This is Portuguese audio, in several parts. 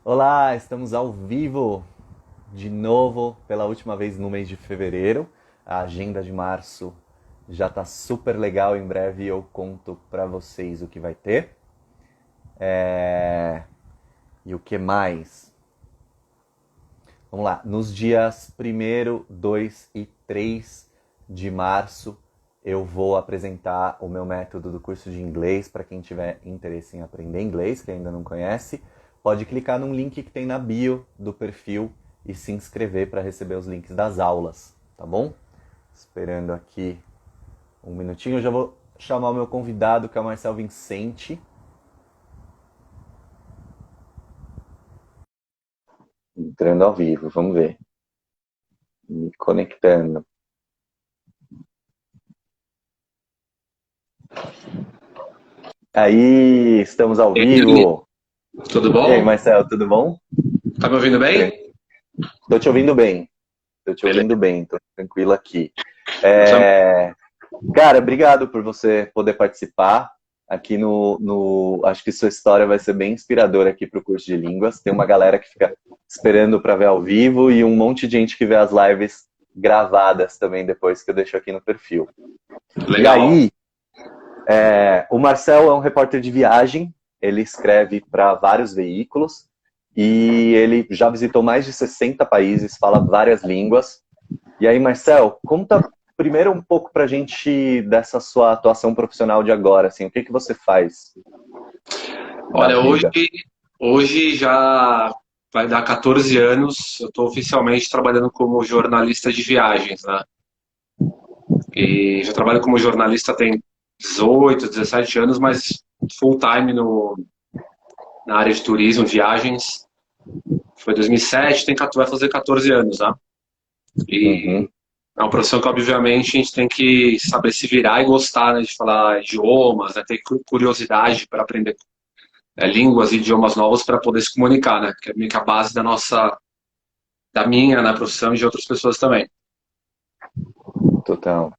Olá, estamos ao vivo de novo pela última vez no mês de fevereiro. A agenda de março já tá super legal. Em breve eu conto para vocês o que vai ter. E o que mais? Vamos lá. Nos dias 1º, 2 e 3 de março eu vou apresentar o meu método do curso de inglês para quem tiver interesse em aprender inglês, que ainda não conhece. Pode clicar num link que tem na bio do perfil e se inscrever para receber os links das aulas, tá bom? Esperando aqui um minutinho, eu já vou chamar o meu convidado, que é o Marcel Vincenti. Entrando ao vivo, vamos ver. Me conectando. Aí, estamos ao E aí, vivo. tudo E aí, bom? Marcel, tudo bom? Tá me ouvindo bem? Tô te ouvindo bem. Tô te Beleza. ouvindo bem, tô tranquilo aqui. Eu também. É... Cara, obrigado por você poder participar aqui Acho que sua história vai ser bem inspiradora aqui para o curso de línguas. Tem uma galera que fica esperando para ver ao vivo e um monte de gente que vê as lives gravadas também depois que eu deixo aqui no perfil. E Legal. aí, o Marcel é um repórter de viagem, ele escreve para vários veículos e ele já visitou mais de 60 países, fala várias línguas. E aí, Marcel, conta primeiro um pouco pra gente dessa sua atuação profissional de agora, assim, o que que você faz da Olha, hoje, vida? hoje já vai dar 14 anos, eu estou oficialmente trabalhando como jornalista de viagens, né? E já trabalho como jornalista tem 18, 17 anos, mas full time na área de turismo, viagens. Foi 2007, vai fazer 14 anos, né? Uhum, E é uma profissão que, obviamente, a gente tem que saber se virar e gostar, né, de falar idiomas, né, ter curiosidade para aprender línguas e idiomas novos para poder se comunicar, né, que é meio que a base da minha, na profissão e de outras pessoas também. total.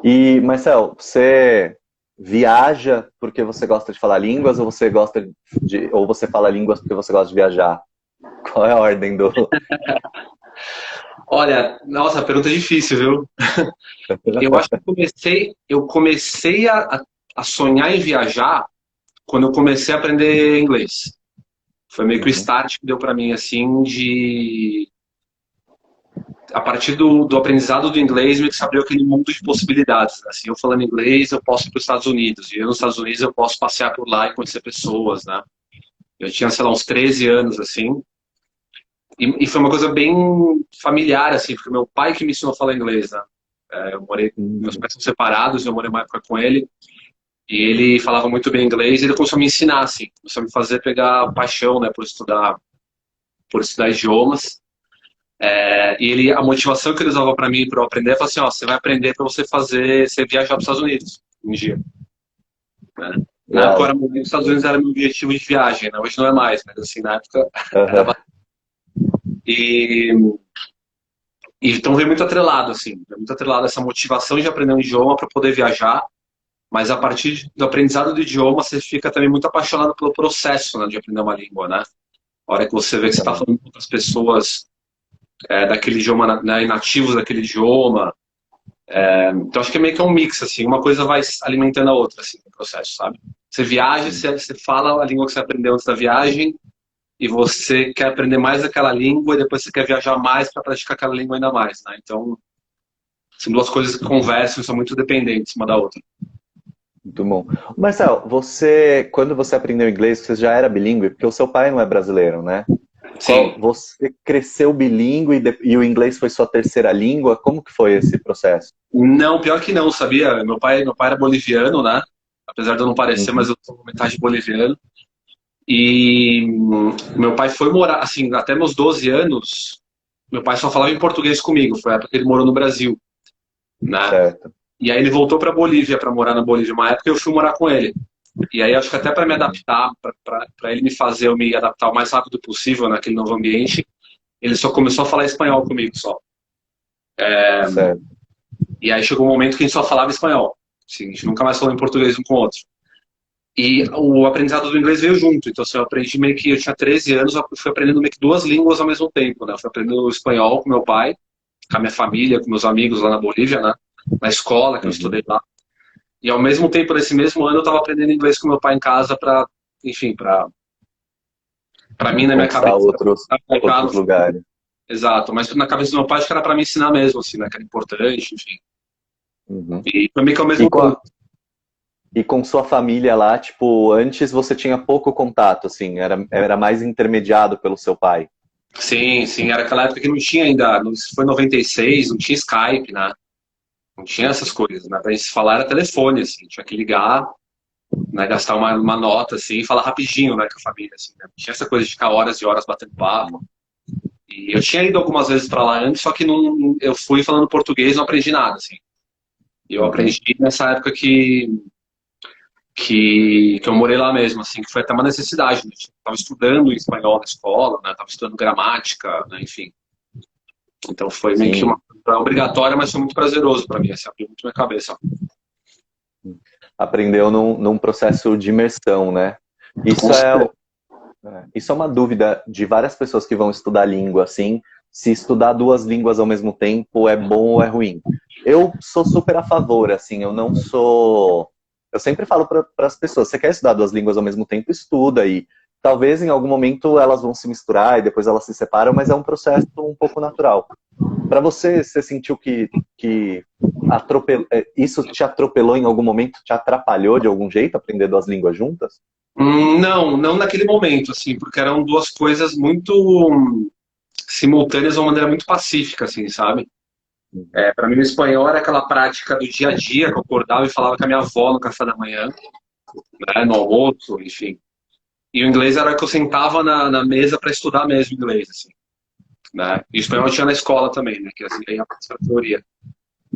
E, Marcel, você viaja porque você gosta de falar línguas ou você ou você fala línguas porque você gosta de viajar? Qual é a ordem do... Olha, nossa, pergunta difícil, viu? Eu acho que eu comecei a sonhar em viajar quando eu comecei a aprender inglês. Foi meio que o Uhum, start que deu para mim, assim, de a partir do aprendizado do inglês, meio que se abriu aquele mundo de possibilidades. Assim, eu falando inglês, eu posso ir para os Estados Unidos. E eu, nos Estados Unidos, eu posso passear por lá e conhecer pessoas, né? Eu tinha, sei lá, uns 13 anos, assim. E foi uma coisa bem familiar, assim, porque meu pai que me ensinou a falar inglês, né? Meus uhum, pais são separados, eu morei uma época com ele. E ele falava muito bem inglês e ele começou a me ensinar, assim. Começou a me fazer pegar paixão, né, por estudar idiomas. E ele, a motivação que ele usava para mim para eu aprender é falar assim, ó, você vai aprender para você viajar para os Estados Unidos um dia, né? Na época, uau. os Estados Unidos era meu objetivo de viagem, né? Hoje não é mais, mas assim, na época era Uhum. bastante. E, e então veio muito atrelado, assim, veio muito atrelado essa motivação de aprender um idioma para poder viajar, mas a partir do aprendizado do idioma, você fica também muito apaixonado pelo processo, né, de aprender uma língua, né? A hora que você vê que você está falando com outras pessoas daquele idioma, né, nativos daquele idioma. Então acho que é meio que um mix, assim, uma coisa vai alimentando a outra, assim, no processo, sabe? Você viaja, você fala a língua que você aprendeu antes da viagem, e você quer aprender mais daquela língua, e depois você quer viajar mais para praticar aquela língua ainda mais, né? Então, são duas coisas que conversam, são muito dependentes uma da outra. Muito bom. Marcel, quando você aprendeu inglês, você já era bilíngue? Porque o seu pai não é brasileiro, né? Sim. Você cresceu bilíngue e o inglês foi sua terceira língua? Como que foi esse processo? Não, pior que não, sabia? Meu pai era boliviano, né? Apesar de eu não parecer, mas Uhum, eu sou metade boliviano. E meu pai foi morar, assim, até meus 12 anos, meu pai só falava em português comigo, foi a época que ele morou no Brasil, né? certo. E aí ele voltou para Bolívia para morar na Bolívia, uma época eu fui morar com ele. E aí acho que até para me Uhum, adaptar, para ele me fazer eu me adaptar o mais rápido possível naquele novo ambiente, ele só começou a falar espanhol comigo só. certo. E aí chegou um momento que a gente só falava espanhol. Assim, a gente nunca mais falou em português um com o outro. E o aprendizado do inglês veio junto. Então, assim, eu aprendi meio que... Eu tinha 13 anos, eu fui aprendendo meio que duas línguas ao mesmo tempo, né? Eu fui aprendendo o espanhol com meu pai, com a minha família, com meus amigos lá na Bolívia, né? Na escola que eu Uhum. estudei lá. E ao mesmo tempo, nesse mesmo ano, eu estava aprendendo inglês com meu pai em casa para, enfim, para mim, na minha Conquistar cabeça, outros lugares. exato, mas na cabeça do meu pai, acho que era para me ensinar mesmo, assim, né? Que era importante, enfim. Uhum. E foi meio que ao E mesmo com, tempo. e com sua família lá, tipo, antes você tinha pouco contato, assim, era mais intermediado pelo seu pai. Sim, sim, era aquela época que não tinha ainda, isso foi em 96, não tinha Skype, né? Não tinha essas coisas, né? Pra gente se falar era telefone, assim, tinha que ligar, né? Gastar uma nota, assim, e falar rapidinho, né, com a família, assim, né? Não tinha essa coisa de ficar horas e horas batendo papo. E eu tinha ido algumas vezes pra lá antes, só que não, eu fui falando português e não aprendi nada, assim. E eu Uhum. aprendi nessa época que eu morei lá mesmo, assim, que foi até uma necessidade, né? Eu tava estudando espanhol na escola, né? Tava estudando gramática, né? Enfim. Então foi meio que uma Sim, coisa obrigatória, mas foi muito prazeroso para mim, assim, abriu muito minha cabeça. aprendeu num processo de imersão, né? Com Isso é, certeza. isso é uma dúvida de várias pessoas que vão estudar língua, assim, se estudar duas línguas ao mesmo tempo é bom ou é ruim. Eu sou super a favor, assim, eu não sou. Eu sempre falo para as pessoas: você quer estudar duas línguas ao mesmo tempo, estuda e talvez em algum momento elas vão se misturar e depois elas se separam, mas é um processo um pouco natural. Para você, você sentiu que isso te atropelou em algum momento, te atrapalhou de algum jeito aprender duas línguas juntas? Não, não naquele momento, assim, porque eram duas coisas muito simultâneas de uma maneira muito pacífica, assim, sabe? Para mim, o espanhol era aquela prática do dia a dia, que eu acordava e falava com a minha avó no café da manhã, né, no almoço, enfim. E o inglês era que eu sentava na mesa para estudar mesmo inglês, assim, né? E o espanhol eu tinha na escola também, né? Que assim, aí a teoria.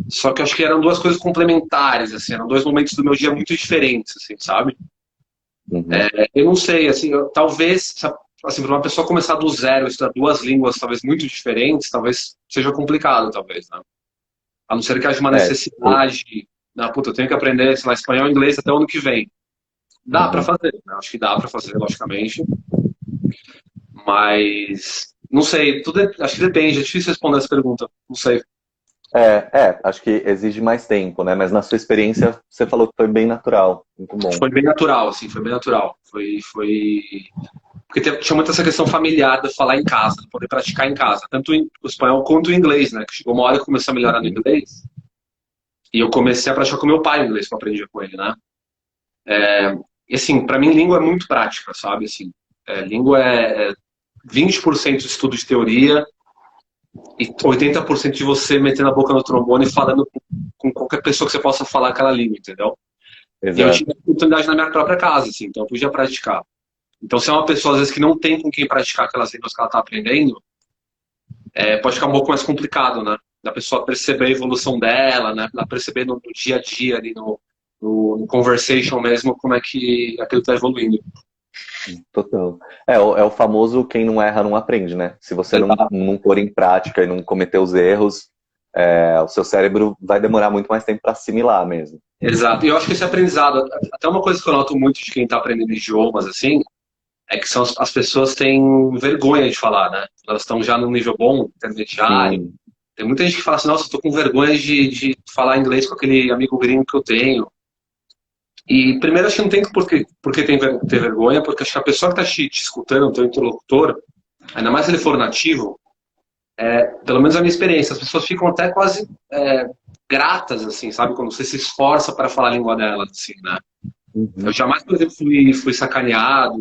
Só que eu acho que eram duas coisas complementares, assim, eram dois momentos do meu dia muito diferentes, assim, sabe? Uhum. Eu não sei, assim, talvez, assim, para uma pessoa começar do zero, estudar duas línguas, talvez muito diferentes, talvez seja complicado, talvez, né? A não ser que haja uma Tipo, necessidade, puta, eu tenho que aprender, sei lá, espanhol e inglês até o ano que vem. Dá para uhum. fazer, né? Acho que dá para fazer, logicamente, mas não sei, acho que depende, é difícil responder essa pergunta, não sei. Acho que exige mais tempo, né? Mas na sua experiência, você falou que foi bem natural. Muito bom. Foi bem natural, assim, foi bem natural. Foi... Porque tinha muito essa questão familiar de falar em casa, de poder praticar em casa, tanto o espanhol quanto o inglês, né? Que chegou uma hora que eu comecei a melhorar no Uhum. inglês e eu comecei a praticar com meu pai o inglês que eu aprendi com ele, né? E assim, para mim, língua é muito prática, sabe? Assim, língua é 20% de estudo de teoria e 80% de você metendo a boca no trombone e falando com qualquer pessoa que você possa falar aquela língua, entendeu? E eu tive Exato. a oportunidade na minha própria casa, assim, então eu podia praticar. Então, se é uma pessoa, às vezes, que não tem com quem praticar aquelas línguas que ela está aprendendo, pode ficar um pouco mais complicado, né? Da pessoa perceber a evolução dela, né? Da perceber no dia a dia, ali no conversation mesmo, como é que aquilo está evoluindo. Total. É o famoso quem não erra não aprende, né? Se você não pôr em prática e não cometer os erros, o seu cérebro vai demorar muito mais tempo para assimilar mesmo. Exato. E eu acho que esse aprendizado, até uma coisa que eu noto muito de quem está aprendendo idiomas, assim, é que são as pessoas têm vergonha de falar, né? Elas estão já num nível bom, intermediário. Sim. Tem muita gente que fala assim, nossa, eu tô com vergonha de falar inglês com aquele amigo gringo que eu tenho. E primeiro acho que não tem por que ter vergonha, porque acho que a pessoa que está te escutando, o teu interlocutor, ainda mais se ele for nativo, pelo menos a minha experiência, as pessoas ficam até quase gratas, assim, sabe? Quando você se esforça para falar a língua delas, assim, né? Eu Uhum. jamais, por exemplo, fui sacaneado,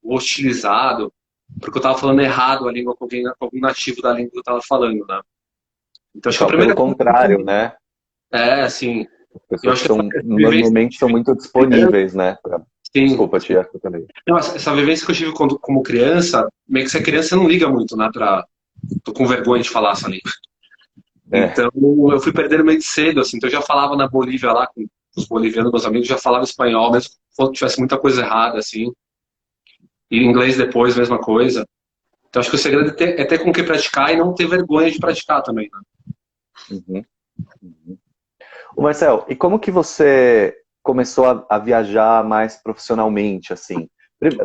hostilizado, porque eu estava falando errado a língua com algum nativo da língua que eu estava falando, né? Então acho que a Pelo primeira coisa contrário, né? assim, As eu pessoas acho que essa vivência normalmente são muito criança, disponíveis, né? sim. Desculpa, tia, eu também. Não, essa vivência que eu tive como criança, meio que se a criança não liga muito, né, tô com vergonha de falar essa língua. É, Então, eu fui perdendo meio cedo, assim, então eu já falava na Bolívia lá, com os bolivianos, meus amigos, já falava espanhol, mesmo que tivesse muita coisa errada, assim, e inglês depois, mesma coisa. Então, acho que o segredo é ter com o que praticar e não ter vergonha de praticar também, né? uhum, uhum. Ô Marcel, e como que você começou a viajar mais profissionalmente, assim?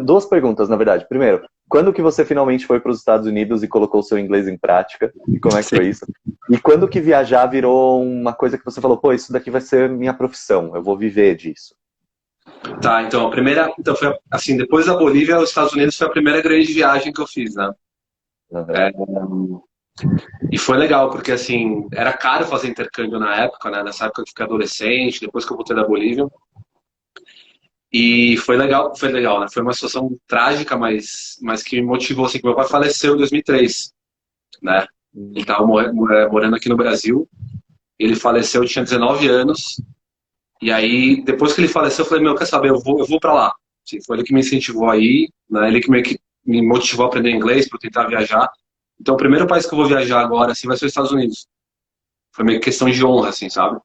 Duas perguntas, na verdade. Primeiro, quando que você finalmente foi para os Estados Unidos e colocou o seu inglês em prática? E como é que foi isso? E quando que viajar virou uma coisa que você falou, pô, isso daqui vai ser minha profissão, eu vou viver disso? Tá, então a primeira, então foi assim, depois da Bolívia, os Estados Unidos foi a primeira grande viagem que eu fiz, né? Uhum. E foi legal, porque assim, era caro fazer intercâmbio na época, né? Nessa época eu fiquei adolescente, depois que eu voltei da Bolívia. E foi legal, né? Foi uma situação trágica, mas que me motivou, assim, que meu pai faleceu em 2003, né? Ele estava morando aqui no Brasil, ele faleceu, eu tinha 19 anos, e aí, depois que ele faleceu, eu falei, meu, quer saber, eu vou para lá. Assim, foi ele que me incentivou aí, né? Ele que meio que me motivou a aprender inglês para tentar viajar. Então, o primeiro país que eu vou viajar agora, assim, vai ser os Estados Unidos. Foi meio que questão de honra, assim, sabe?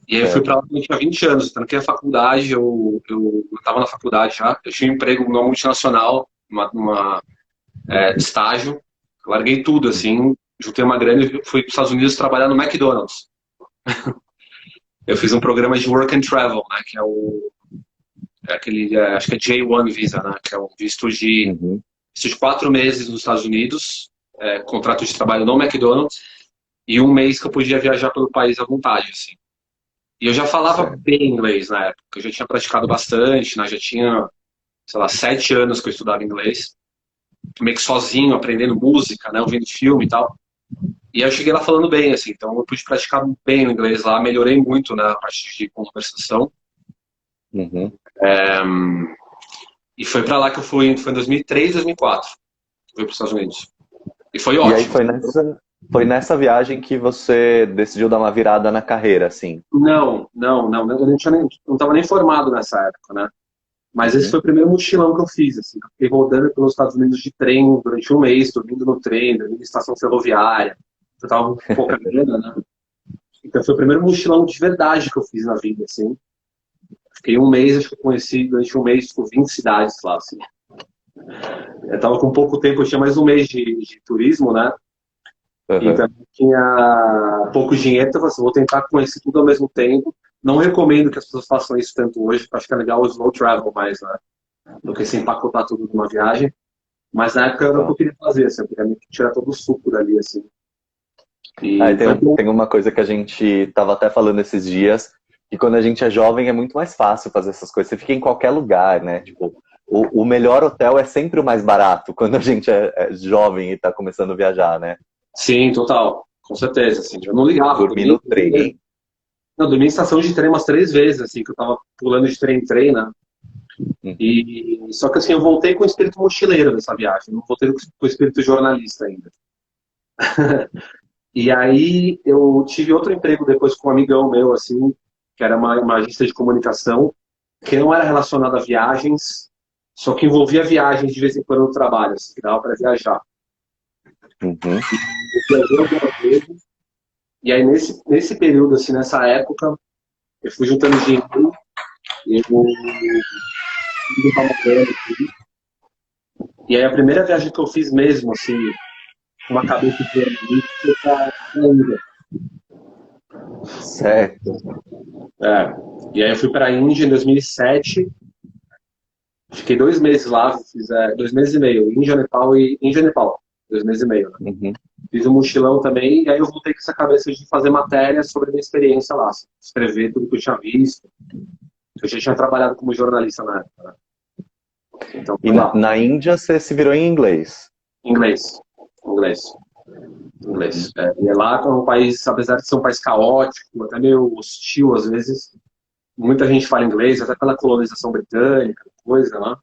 E aí eu fui Certo. pra lá quando eu tinha 20 anos, eu tranquei a faculdade, eu tava na faculdade já, eu tinha um emprego numa multinacional, estágio, eu larguei tudo, assim, juntei uma grana e fui para os Estados Unidos trabalhar no McDonald's. Eu fiz um programa de Work and Travel, né, que é aquele, acho que é J1 Visa, né, que é um Uhum. visto de 4 meses nos Estados Unidos, contrato de trabalho no McDonald's, e um mês que eu podia viajar pelo país à vontade, assim. E eu já falava Certo. bem inglês na época, eu já tinha praticado bastante, né? Já tinha, sei lá, 7 anos que eu estudava inglês, meio que sozinho, aprendendo música, né? Ouvindo filme e tal. E aí eu cheguei lá falando bem, assim, então eu pude praticar bem o inglês lá, melhorei muito na parte de conversação. Uhum. E foi pra lá que eu fui, foi em 2003, 2004, fui para os Estados Unidos. E foi E aí ótimo. foi nessa viagem que você decidiu dar uma virada na carreira, assim. Não, eu não estava nem formado nessa época, né? Mas esse foi Uhum. o primeiro mochilão que eu fiz, assim. Eu fiquei rodando pelos Estados Unidos de trem durante um mês, dormindo no trem, dormindo em estação ferroviária. Eu tava com pouca grana, né? Então foi o primeiro mochilão de verdade que eu fiz na vida, assim. Fiquei um mês, acho que eu conheci durante um mês, tipo, 20 cidades lá, assim. Eu tava com pouco tempo, eu tinha mais um mês de turismo, né? Uhum. Então eu tinha pouco dinheiro, então eu falei assim, vou tentar conhecer tudo ao mesmo tempo. Não recomendo que as pessoas façam isso tanto hoje, porque acho que é legal o slow travel mais, né? Do que se empacotar tudo numa viagem. Mas na época era o que Tá. eu queria fazer, assim, eu queria meio que tirar todo o suco dali, assim. Ah, e E foi bom. tem uma coisa que a gente tava até falando esses dias, que quando a gente é jovem é muito mais fácil fazer essas coisas. Você fica em qualquer lugar, né? Tipo, o melhor hotel é sempre o mais barato quando a gente é jovem e tá começando a viajar, né? Sim, total. Com certeza, assim. Eu não ligava, Dormir no trem. eu dormi em estação de trem umas 3 vezes, assim, que eu tava pulando de trem em trem, né? Uhum. E só que assim, eu voltei com o espírito mochileiro dessa viagem, não voltei com o espírito jornalista ainda. E aí eu tive outro emprego depois com um amigão meu, assim, que era uma agência de comunicação, que não era relacionada a viagens, só que envolvia viagens de vez em quando no trabalho, assim, que dava para viajar. Uhum. Eu viajei algumas vezes, e aí nesse período, assim, nessa época, eu fui juntando dinheiro, eu fui juntar uma grana, assim, e aí a primeira viagem que eu fiz mesmo, assim, com uma cabeça de jornalista, foi para a Índia. Certo. É. E aí eu fui para a Índia em 2007, fiquei 2 meses lá, fiz 2 meses e meio, Índia, Nepal, 2 meses e meio, né? Uhum. Fiz um mochilão também, e aí eu voltei com essa cabeça de fazer matéria sobre a minha experiência lá, assim, escrever tudo que eu tinha visto. Eu já tinha trabalhado como jornalista na época, né? Então E foi lá. na Índia você se virou em inglês. Inglês. Inglês. Uhum. Inglês. E é lá é um país, apesar de ser um país caótico, até meio hostil às vezes, muita gente fala inglês, até pela colonização britânica, coisa, né?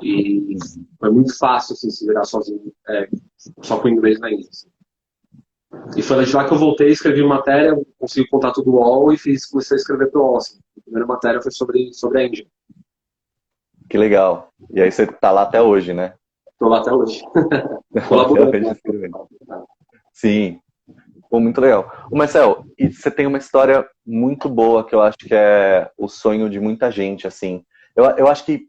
E foi muito fácil assim, se virar sozinho, só com inglês na Índia. Assim. E foi de lá que eu voltei, escrevi matéria, consegui o contato do UOL e comecei a escrever para o UOL. Assim. A primeira matéria foi sobre a Índia. Que legal. E aí você tá lá até hoje, né? Estou lá até hoje, Tá lá até colaborando. hoje escrevendo. Sim. Pô, muito legal. O Marcel, e você tem uma história muito boa que eu acho que é o sonho de muita gente, assim. Eu acho que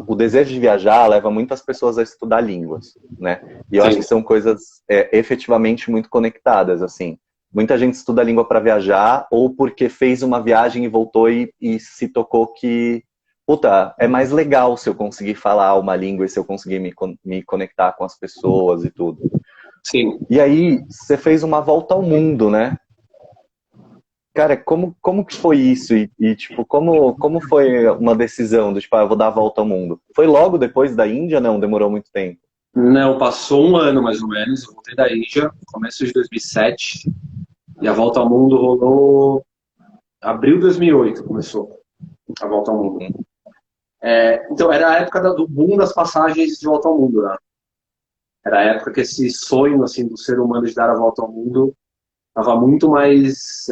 o desejo de viajar leva muitas pessoas a estudar línguas, né? E eu acho que Sim, são coisas efetivamente muito conectadas, assim. muita gente estuda a língua para viajar, ou porque fez uma viagem e voltou e se tocou que, puta, é mais legal se eu conseguir falar uma língua e se eu conseguir me conectar com as pessoas e tudo. Sim. E aí, você fez uma volta ao mundo, né? Cara, como que foi isso? Tipo, como foi uma decisão do tipo, eu vou dar a volta ao mundo? Foi logo depois da Índia? Não, demorou muito tempo. Não, passou um ano mais ou menos. Eu voltei da Índia, começo de 2007, e a volta ao mundo rolou abril de 2008, começou a volta ao mundo. Então, era a época do boom das passagens de volta ao mundo, né? Era a época que esse sonho, assim, do ser humano de dar a volta ao mundo estava muito mais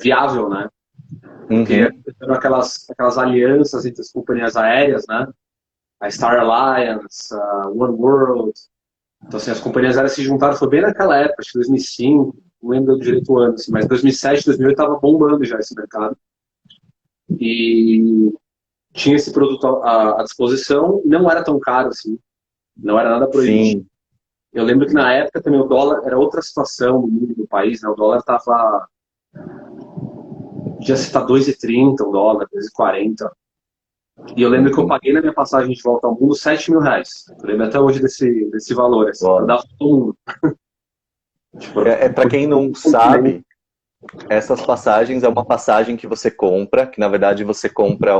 viável, né? Porque eram aquelas alianças entre as companhias aéreas, né? A Star Alliance, a One World. Então, assim, as companhias aéreas se juntaram, foi bem naquela época, acho que 2005, não lembro direito o ano, assim, mas 2007, 2008 estava bombando já esse mercado. E tinha esse produto à disposição, não era tão caro assim, não era nada proibitivo. Sim. Eu lembro que na época também o dólar era outra situação no mundo do país, né? O dólar estava, podia estar 2,30 o dólar, 2,40. E eu lembro que eu paguei na minha passagem de volta ao mundo R$ 7.000. Eu lembro até hoje desse valor, assim, para dar volta ao mundo. Tipo, Para quem não sabe, essas passagens é uma passagem que você compra, que na verdade você compra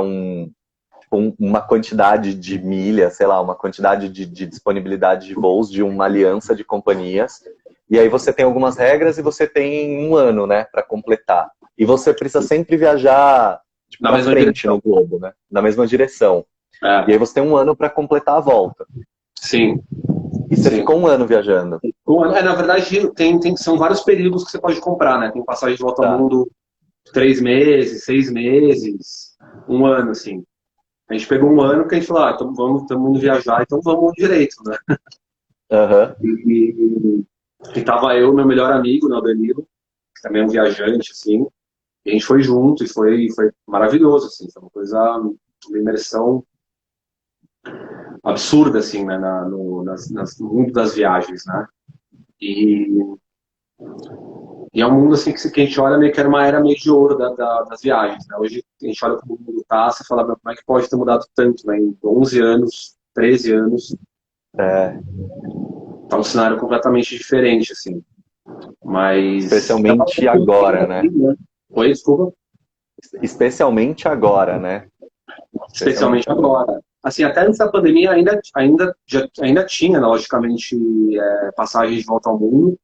uma quantidade de milhas, sei lá, uma quantidade de disponibilidade de voos de uma aliança de companhias. E aí você tem algumas regras e você tem um ano, né, para completar. E você precisa sempre viajar tipo, na pra mesma frente direção. no globo, né? Na mesma direção. E aí você tem um ano para completar a volta. Sim. E você Sim. ficou um ano viajando. Na verdade, são vários períodos que você pode comprar, né? Tem passagem de volta ao Tá. mundo 3 meses, 6 meses, um ano, assim. A gente pegou um ano que a gente falou, então estamos indo viajar, então vamos direito, né? Uhum. E tava eu, meu melhor amigo, né, o Danilo, que também é um viajante, assim, e a gente foi junto e foi maravilhoso, assim, foi uma coisa, uma imersão absurda, assim, né, no mundo das viagens, né? E, e é um mundo, assim, que a gente olha meio que era uma era meio de ouro das viagens, né? Hoje a gente olha como o mundo tá, você fala, como é que pode ter mudado tanto, né? Em 11 anos, 13 anos, tá um cenário completamente diferente, assim. Mas... Especialmente agora, né? Oi, desculpa. Especialmente agora, né? Especialmente agora. Assim, até antes da pandemia ainda tinha, né, logicamente, passagens de volta ao mundo,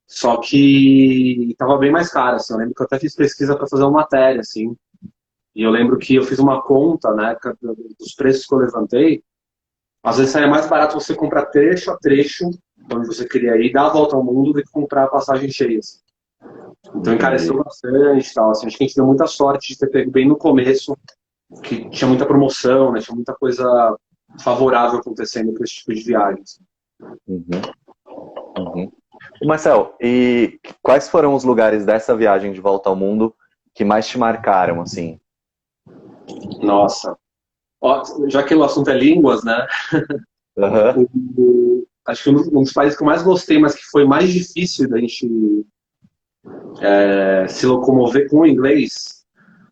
só que estava bem mais caro, assim. Eu lembro que eu até fiz pesquisa para fazer uma matéria, assim, e eu lembro que eu fiz uma conta, né, dos preços que eu levantei. Às vezes saía mais barato você comprar trecho a trecho, onde você queria ir, dar a volta ao mundo, do que comprar a passagem cheia. Assim. Então encareceu bastante e tal. Assim, acho que a gente deu muita sorte de ter pego bem no começo, que tinha muita promoção, né? Tinha muita coisa favorável acontecendo com esse tipo de viagens. Marcel, e quais foram os lugares dessa viagem de volta ao mundo que mais te marcaram, assim? Nossa. Ó, já que o assunto é línguas, né? Acho que um dos países que eu mais gostei, mas que foi mais difícil da gente se locomover com o inglês.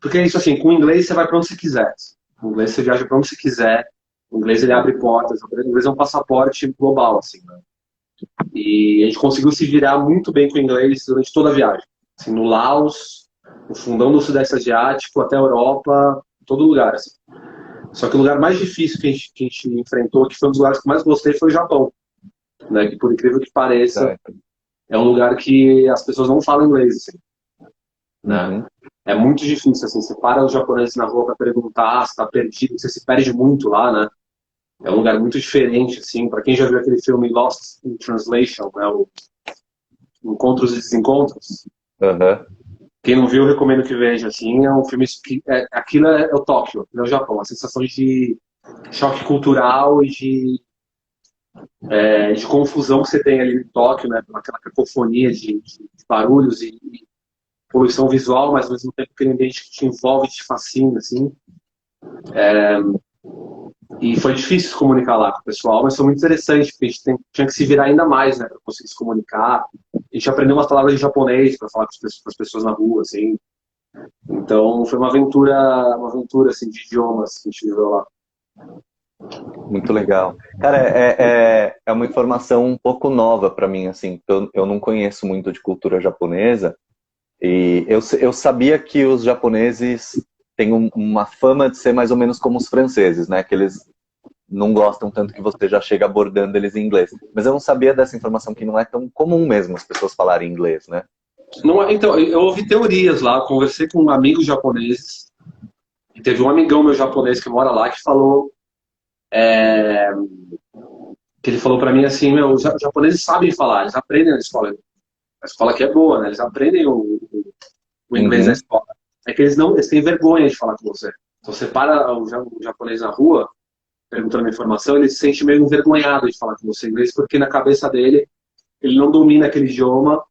Porque é isso assim, com o inglês você vai para onde você quiser. Com o inglês você viaja para onde você quiser. O inglês ele abre portas. O inglês é um passaporte global, assim, né? E a gente conseguiu se virar muito bem com o inglês durante toda a viagem. Assim, no Laos, no fundão do Sudeste Asiático, até a Europa, em todo lugar. Assim. Só que o lugar mais difícil que a gente enfrentou, que foi um dos lugares que eu mais gostei, foi o Japão. Né? Que por incrível que pareça, é um lugar que as pessoas não falam inglês. Assim, né? É muito difícil. Assim, você para os japoneses na rua para perguntar se está perdido, você se perde muito lá, né? É um lugar muito diferente, assim, para quem já viu aquele filme Lost in Translation, né, o Encontros e Desencontros. Quem não viu, eu recomendo que veja, assim, é um filme que aquilo é o Tóquio, é o Japão, a sensação de choque cultural e de confusão que você tem ali em Tóquio, né, aquela cacofonia de barulhos e poluição visual, mas ao mesmo tempo aquele ambiente que te envolve, te fascina, assim. E foi difícil se comunicar lá com o pessoal, mas foi muito interessante, porque a gente tinha que se virar ainda mais, né, para conseguir se comunicar. A gente aprendeu umas palavras em japonês para falar com as pessoas na rua, assim. Então foi uma aventura assim, de idiomas que a gente viveu lá. Muito legal. Cara, é uma informação um pouco nova para mim, assim. Eu não conheço muito de cultura japonesa. E eu sabia que os japoneses têm uma fama de ser mais ou menos como os franceses, né? Que eles não gostam tanto que você já chega abordando eles em inglês. Mas eu não sabia dessa informação que não é tão comum mesmo as pessoas falarem inglês, né? Não, então, eu ouvi teorias lá, conversei com amigos japoneses, e teve um amigão meu japonês que mora lá que falou, que ele falou para mim assim, meu, os japoneses sabem falar, eles aprendem na escola. A escola aqui é boa, né? Eles aprendem o inglês na Uhum, escola. É que eles têm vergonha de falar com você. Se você para o japonês na rua, perguntando uma informação, ele se sente meio envergonhado de falar com você em inglês, porque na cabeça dele, ele não domina aquele idioma,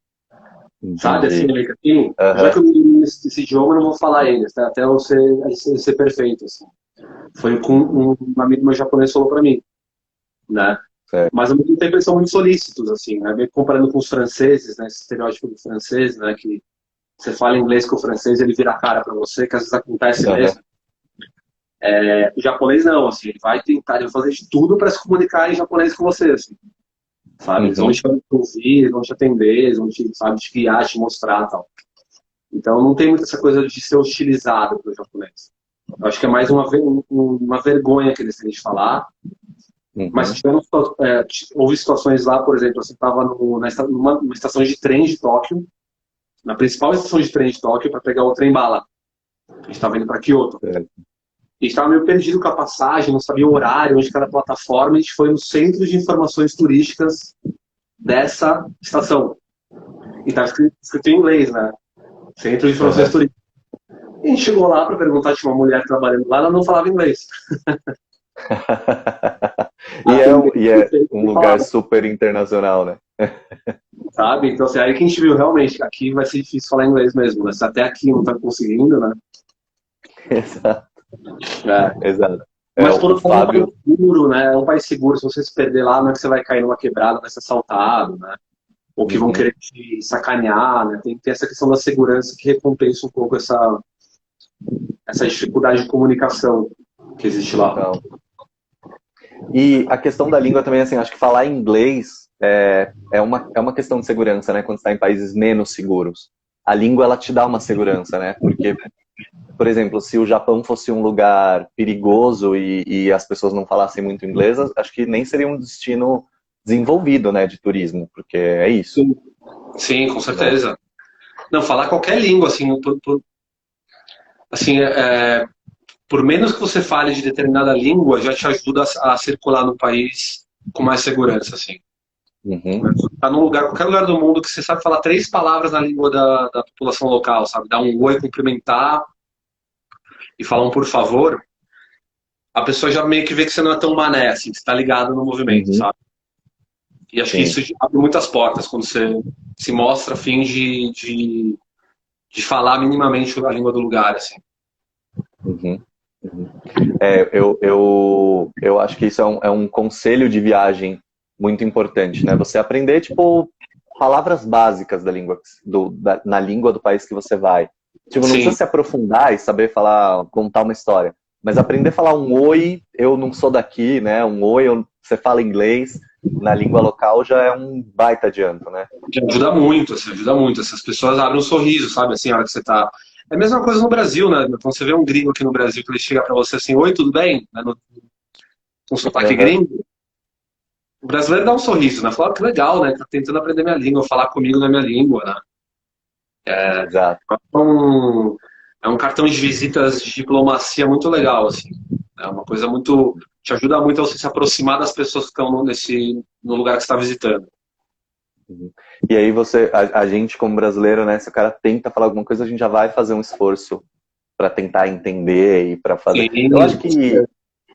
sabe? Assim, entendi. ele fica assim, já que Aham, eu não domino esse idioma, eu não vou falar ele, tá? Até eu ser perfeito, assim. Foi o que um amigo meu japonês falou para mim, né? certo. Mas ao mesmo tempo eles são muito solícitos, assim, né? Meio que comparando com os franceses, né? Esse estereótipo do francês, né? Que você fala inglês com o francês, ele vira a cara para você, que às vezes acontece Aham, mesmo. O japonês não, assim, ele vai tentar, ele vai fazer de tudo para se comunicar em japonês com você, assim, sabe? Eles vão uhum, te ouvir, eles vão te atender, eles vão te, sabe, te guiar, te mostrar, tal. Então não tem muito essa coisa de ser hostilizado pelo japonês. Eu acho que é mais uma vergonha que eles têm de falar. Mas uhum, tivemos, houve situações lá, por exemplo, você estava numa estação de trem de Tóquio, na principal estação de trem de Tóquio, para pegar o trem bala. A gente estava indo para Kyoto. certo. E estava meio perdido com a passagem, não sabia o horário, onde cada plataforma. A gente foi no centro de informações turísticas dessa estação. E estava escrito em inglês, né? Centro de informações Aham. turísticas. E a gente chegou lá para perguntar, tinha uma mulher trabalhando lá, ela não falava inglês. E é, Atendeu, e é um não lugar falava, super internacional, né? sabe? Então, assim, aí que a gente viu realmente que aqui vai ser difícil falar inglês mesmo, né? Se até aqui não está conseguindo, né? Exato, É. exato. É, Mas por o outro lado, é um país Fábio. seguro, né? É um país seguro. Se você se perder lá, não é que você vai cair numa quebrada, vai ser assaltado, né? Ou que vão Uhum, querer te sacanear, né? Tem essa questão da segurança que recompensa um pouco essa dificuldade de comunicação que existe lá. total. E a questão da língua também, assim, acho que falar inglês é uma questão de segurança, né? Quando você está em países menos seguros. A língua, ela te dá uma segurança, né? Porque, por exemplo, se o Japão fosse um lugar perigoso e as pessoas não falassem muito inglês, acho que nem seria um destino desenvolvido, né, de turismo, porque é isso, Sim, sim, com né? certeza. Não, falar qualquer língua, assim, assim, por menos que você fale de determinada língua, já te ajuda a circular no país com mais segurança, assim. Uhum, Tá num lugar, qualquer lugar do mundo que você sabe falar três palavras na língua da população local, sabe? Dar um oi, cumprimentar e falar um por favor, a pessoa já meio que vê que você não é tão mané, assim, que você tá ligado no movimento, uhum, sabe? E acho que sim. isso abre muitas portas quando você se mostra a fim de falar minimamente a língua do lugar, assim. Uhum, uhum. Eu acho que isso é um conselho de viagem muito importante, né? Você aprender, tipo, palavras básicas da língua, na língua do país que você vai. Tipo, não precisa Sim, se aprofundar e saber falar, contar uma história, mas aprender a falar um oi, eu não sou daqui, né? Um oi, você fala inglês, na língua local já é um baita adianto, né? que ajuda muito, assim, ajuda muito. Essas pessoas abrem um sorriso, sabe? Assim, a hora que você tá. É a mesma coisa no Brasil, né? Quando você vê um gringo aqui no Brasil, que ele chega pra você assim, oi, tudo bem? Né? Com sotaque Uhum, gringo, o brasileiro dá um sorriso, né? Fala, que legal, né? Tá tentando aprender minha língua, falar comigo na minha língua, né? exato. É um cartão de visitas de diplomacia muito legal, assim. É uma coisa muito. Te ajuda muito a você se aproximar das pessoas que estão no lugar que você está visitando. Uhum. E aí a gente como brasileiro, né, se o cara tenta falar alguma coisa, a gente já vai fazer um esforço para tentar entender e para fazer. Eu acho Sim, que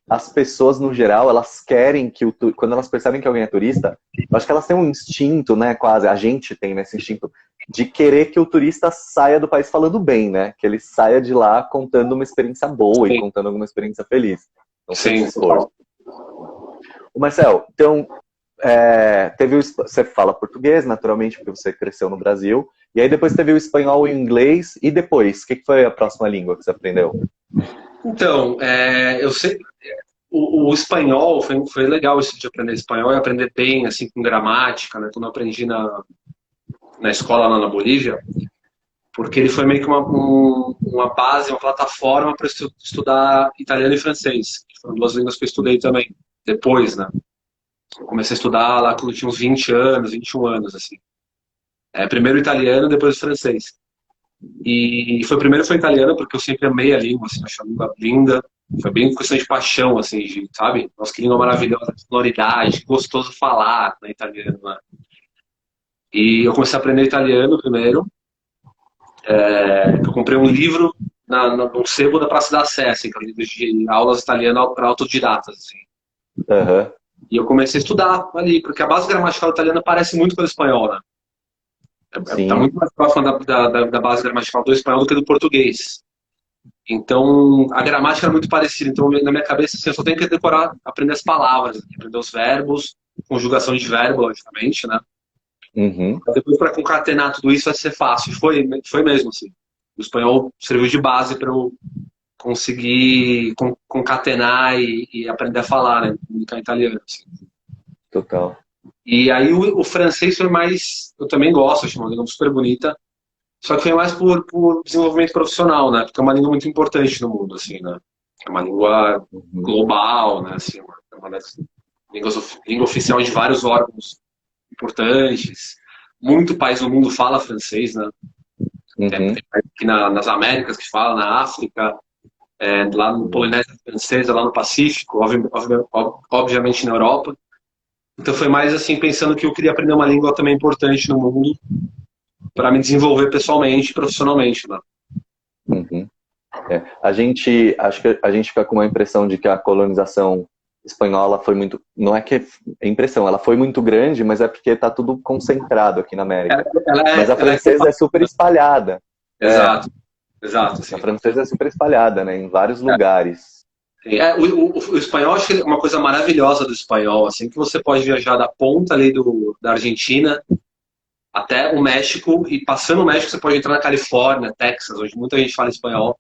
as pessoas no geral, elas querem que quando elas percebem que alguém é turista, eu acho que elas têm um instinto, né, quase, a gente tem nesse instinto de querer que o turista saia do país falando bem, né? Que ele saia de lá contando uma experiência boa e sim, contando alguma experiência feliz. Então, sem Sim, esforço. O Marcel, então, você fala português, naturalmente, porque você cresceu no Brasil, e aí depois teve o espanhol e o inglês, e depois, o que foi a próxima língua que você aprendeu? então, eu sei, o espanhol foi legal isso de aprender espanhol e aprender bem, assim, com gramática, né? Quando eu aprendi na escola lá na Bolívia, porque ele foi meio que uma base, uma plataforma para estudar italiano e francês, que foram duas línguas que eu estudei também, depois, né? Eu comecei a estudar lá quando eu tinha uns 20 anos, 21 anos, assim. Primeiro o italiano, depois o francês. E primeiro foi italiano, porque eu sempre amei a língua, assim, achei a língua linda. Foi bem questão de paixão, assim, sabe? Nossa, que língua maravilhosa, que sonoridade, que gostoso falar na italiano, né? E eu comecei a aprender italiano primeiro. Eu comprei um livro no sebo da Praça da Sé, assim, que é um livro de aulas italianas para autodidatas, assim. Uhum. E eu comecei a estudar ali, porque a base gramatical italiana parece muito com a espanhola, né? Tá Sim, muito mais próxima da base gramatical do espanhol do que do português. Então, a gramática era muito parecida. Então, na minha cabeça, assim, eu só tenho que decorar, aprender as palavras, aprender os verbos, conjugação de verbo, logicamente, né? uhum. Depois, para concatenar tudo isso, vai ser fácil. Foi mesmo, assim. O espanhol serviu de base para eu conseguir concatenar e aprender a falar, né? Comunicar em italiano, assim. Total. E aí, o francês foi mais... Eu também gosto, acho uma língua super bonita. Só que foi mais por desenvolvimento profissional, né? Porque é uma língua muito importante no mundo, assim, né? É uma língua Uhum. global, né? Assim, é uma das língua oficial de vários órgãos importantes. Muito país do mundo fala francês, né? Uhum. Tem país aqui nas Américas que fala, na África, lá no Polinésia Francesa, lá no Pacífico, obviamente na Europa. Então foi mais assim, pensando que eu queria aprender uma língua também importante no mundo para me desenvolver pessoalmente e profissionalmente, né? Uhum. Acho que a gente fica com uma impressão de que a colonização espanhola foi muito, não é que é impressão, ela foi muito grande, mas é porque está tudo concentrado aqui na Ela, América. Mas a ela é francesa é super espalhada. É, Exato, exato, a sim. francesa é super espalhada, né, em vários lugares. O espanhol, acho que é uma coisa maravilhosa do espanhol, assim, que você pode viajar da ponta ali da Argentina até o México, e passando o México você pode entrar na Califórnia, Texas, onde muita gente fala espanhol,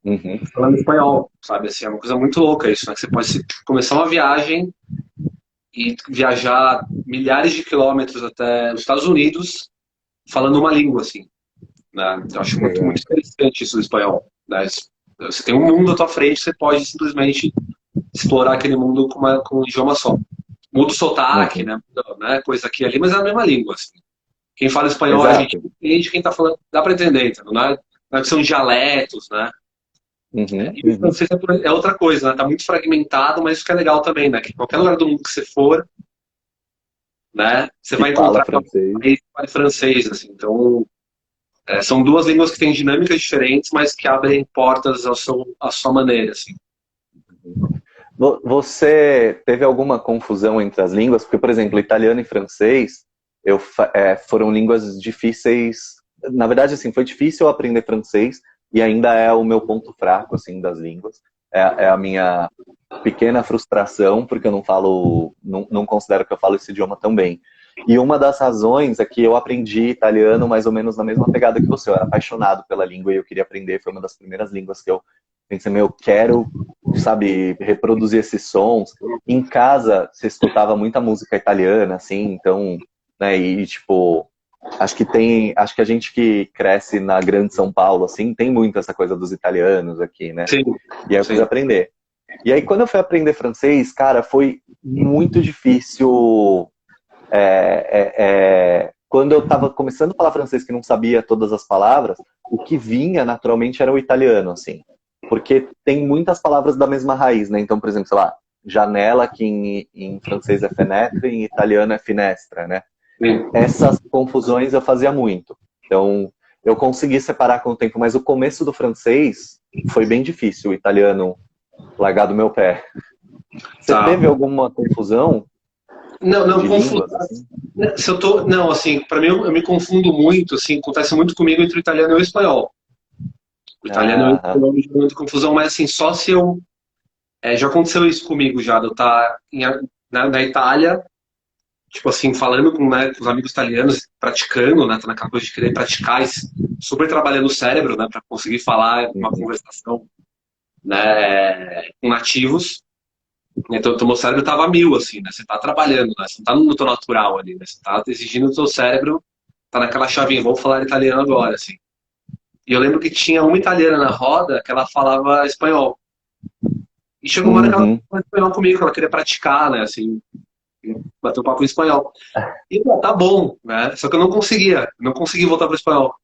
Uhum. falando espanhol, sabe? Assim, é uma coisa muito louca isso, né? Que você pode começar uma viagem e viajar milhares de quilômetros até os Estados Unidos falando uma língua, assim, né? Eu acho muito, muito interessante isso do espanhol, né? Você tem um mundo à tua frente, você pode simplesmente explorar aquele mundo com um idioma só. Muda o sotaque, Uhum. né? Coisa aqui e ali, mas é a mesma língua, assim. Quem fala espanhol, a gente Exato. entende, quem tá falando, dá para entender, então, não é que são dialetos, né? Uhum. E o Uhum. francês é outra coisa, né? Tá muito fragmentado, mas isso que é legal também, né? Que em qualquer lugar do mundo que você for, né? Você Que vai fala encontrar francês. alguém que fala francês, assim. Então, são duas línguas que têm dinâmicas diferentes, mas que abrem portas à sua maneira, assim. Você teve alguma confusão entre as línguas? Porque, por exemplo, italiano e francês foram línguas difíceis. Na verdade, assim, foi difícil aprender francês e ainda é o meu ponto fraco, assim, das línguas. É a minha pequena frustração, porque eu não falo, não considero que eu falo esse idioma tão bem. E uma das razões é que eu aprendi italiano mais ou menos na mesma pegada que você. Eu era apaixonado pela língua e eu queria aprender. Foi uma das primeiras línguas que eu pensei, eu quero, sabe, reproduzir esses sons. Em casa, você escutava muita música italiana, assim, então, né, e tipo, acho que a gente que cresce na grande São Paulo, assim, tem muito essa coisa dos italianos aqui, né? Sim, E aí eu fui sim. aprender. E aí quando eu fui aprender francês, cara, foi muito difícil. Quando eu estava começando a falar francês que não sabia todas as palavras, o que vinha naturalmente era o italiano, assim. Porque tem muitas palavras da mesma raiz, né? Então, por exemplo, sei lá, janela, que em francês é fenêtre, em italiano é finestra, né? Sim. Essas confusões eu fazia muito. Então, eu consegui separar com o tempo, mas o começo do francês foi bem difícil, o italiano largar do meu pé. Você Tá. teve alguma confusão Não, não, de línguas, assim? se eu tô, não, assim, para mim eu me confundo muito, assim, acontece muito comigo entre o italiano e o espanhol. O italiano e o Ah, espanhol me geram muita confusão, mas assim, só se eu Já aconteceu isso comigo já, de eu estar na Itália, tipo assim, falando com, né, com os amigos italianos, praticando, né, tá naquela coisa de querer praticar, super trabalhando o cérebro, né, para conseguir falar uma Uhum. conversação, né, com nativos. Então, o meu cérebro tava a mil, assim, né, você tá trabalhando, né, você não tá no teu natural ali, né, você tá exigindo o teu cérebro, tá naquela chavinha, vou falar italiano agora, assim. E eu lembro que tinha uma italiana na roda que ela falava espanhol. E chegou uma hora que ela Uhum. falou espanhol comigo, que ela queria praticar, né, assim, bater um papo em espanhol. E tá bom, né? Só que eu não consegui voltar para o espanhol.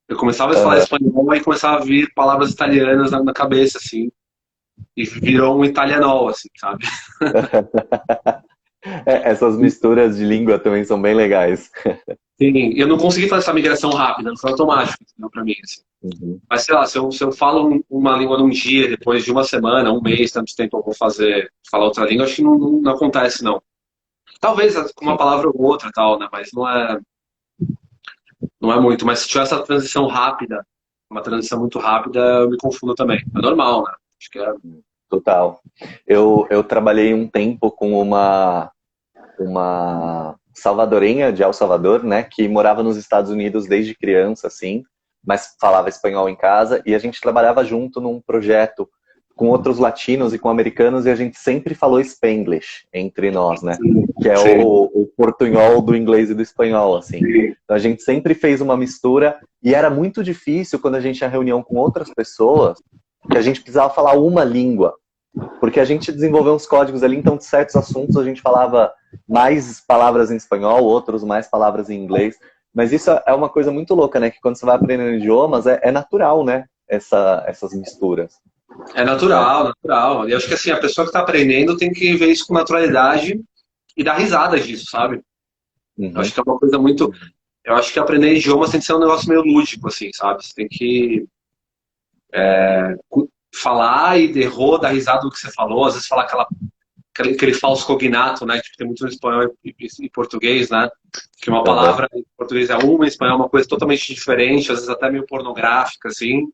Eu começava a falar Aham. espanhol e começava a vir palavras italianas na cabeça, assim, e virou um italianol, assim, sabe? Essas misturas de língua também são bem legais. Sim, eu não consegui fazer essa migração rápida, não foi automático, entendeu, para mim, assim. Uhum. Mas sei lá, se eu falo uma língua num dia, depois de uma semana, um mês, tanto tempo eu vou falar outra língua, acho que não acontece, não. Talvez com uma Sim. palavra ou outra, tal, né? Mas não é muito. Mas se tiver essa transição rápida, uma transição muito rápida, eu me confundo também. É normal, né? Acho que é. Total. Eu trabalhei um tempo com uma salvadorenha de El Salvador, né, que morava nos Estados Unidos desde criança, assim, mas falava espanhol em casa, e a gente trabalhava junto num projeto com outros latinos e com americanos, e a gente sempre falou Spanglish entre nós, né, que é Sim, o portunhol do inglês e do espanhol, assim. sim, Então a gente sempre fez uma mistura, e era muito difícil quando a gente tinha reunião com outras pessoas, que a gente precisava falar uma língua, porque a gente desenvolveu uns códigos ali, então de certos assuntos a gente falava mais palavras em espanhol, outros mais palavras em inglês, mas isso é uma coisa muito louca, né, que quando você vai aprendendo idiomas é natural, né, essas misturas, é né. natural, natural. E acho que assim, a pessoa que está aprendendo tem que ver isso com naturalidade e dar risada disso, sabe? Eu acho Uhum. que é uma coisa muito. Eu acho que aprender idiomas tem que ser um negócio meio lúdico, assim, sabe? Você tem que falar e errou, dar risada do que você falou, às vezes falar aquele falso cognato, né? Tipo, tem muito no espanhol e português, né? Que uma Uhum. palavra em português é uma, em espanhol é uma coisa totalmente diferente, às vezes até meio pornográfica, assim.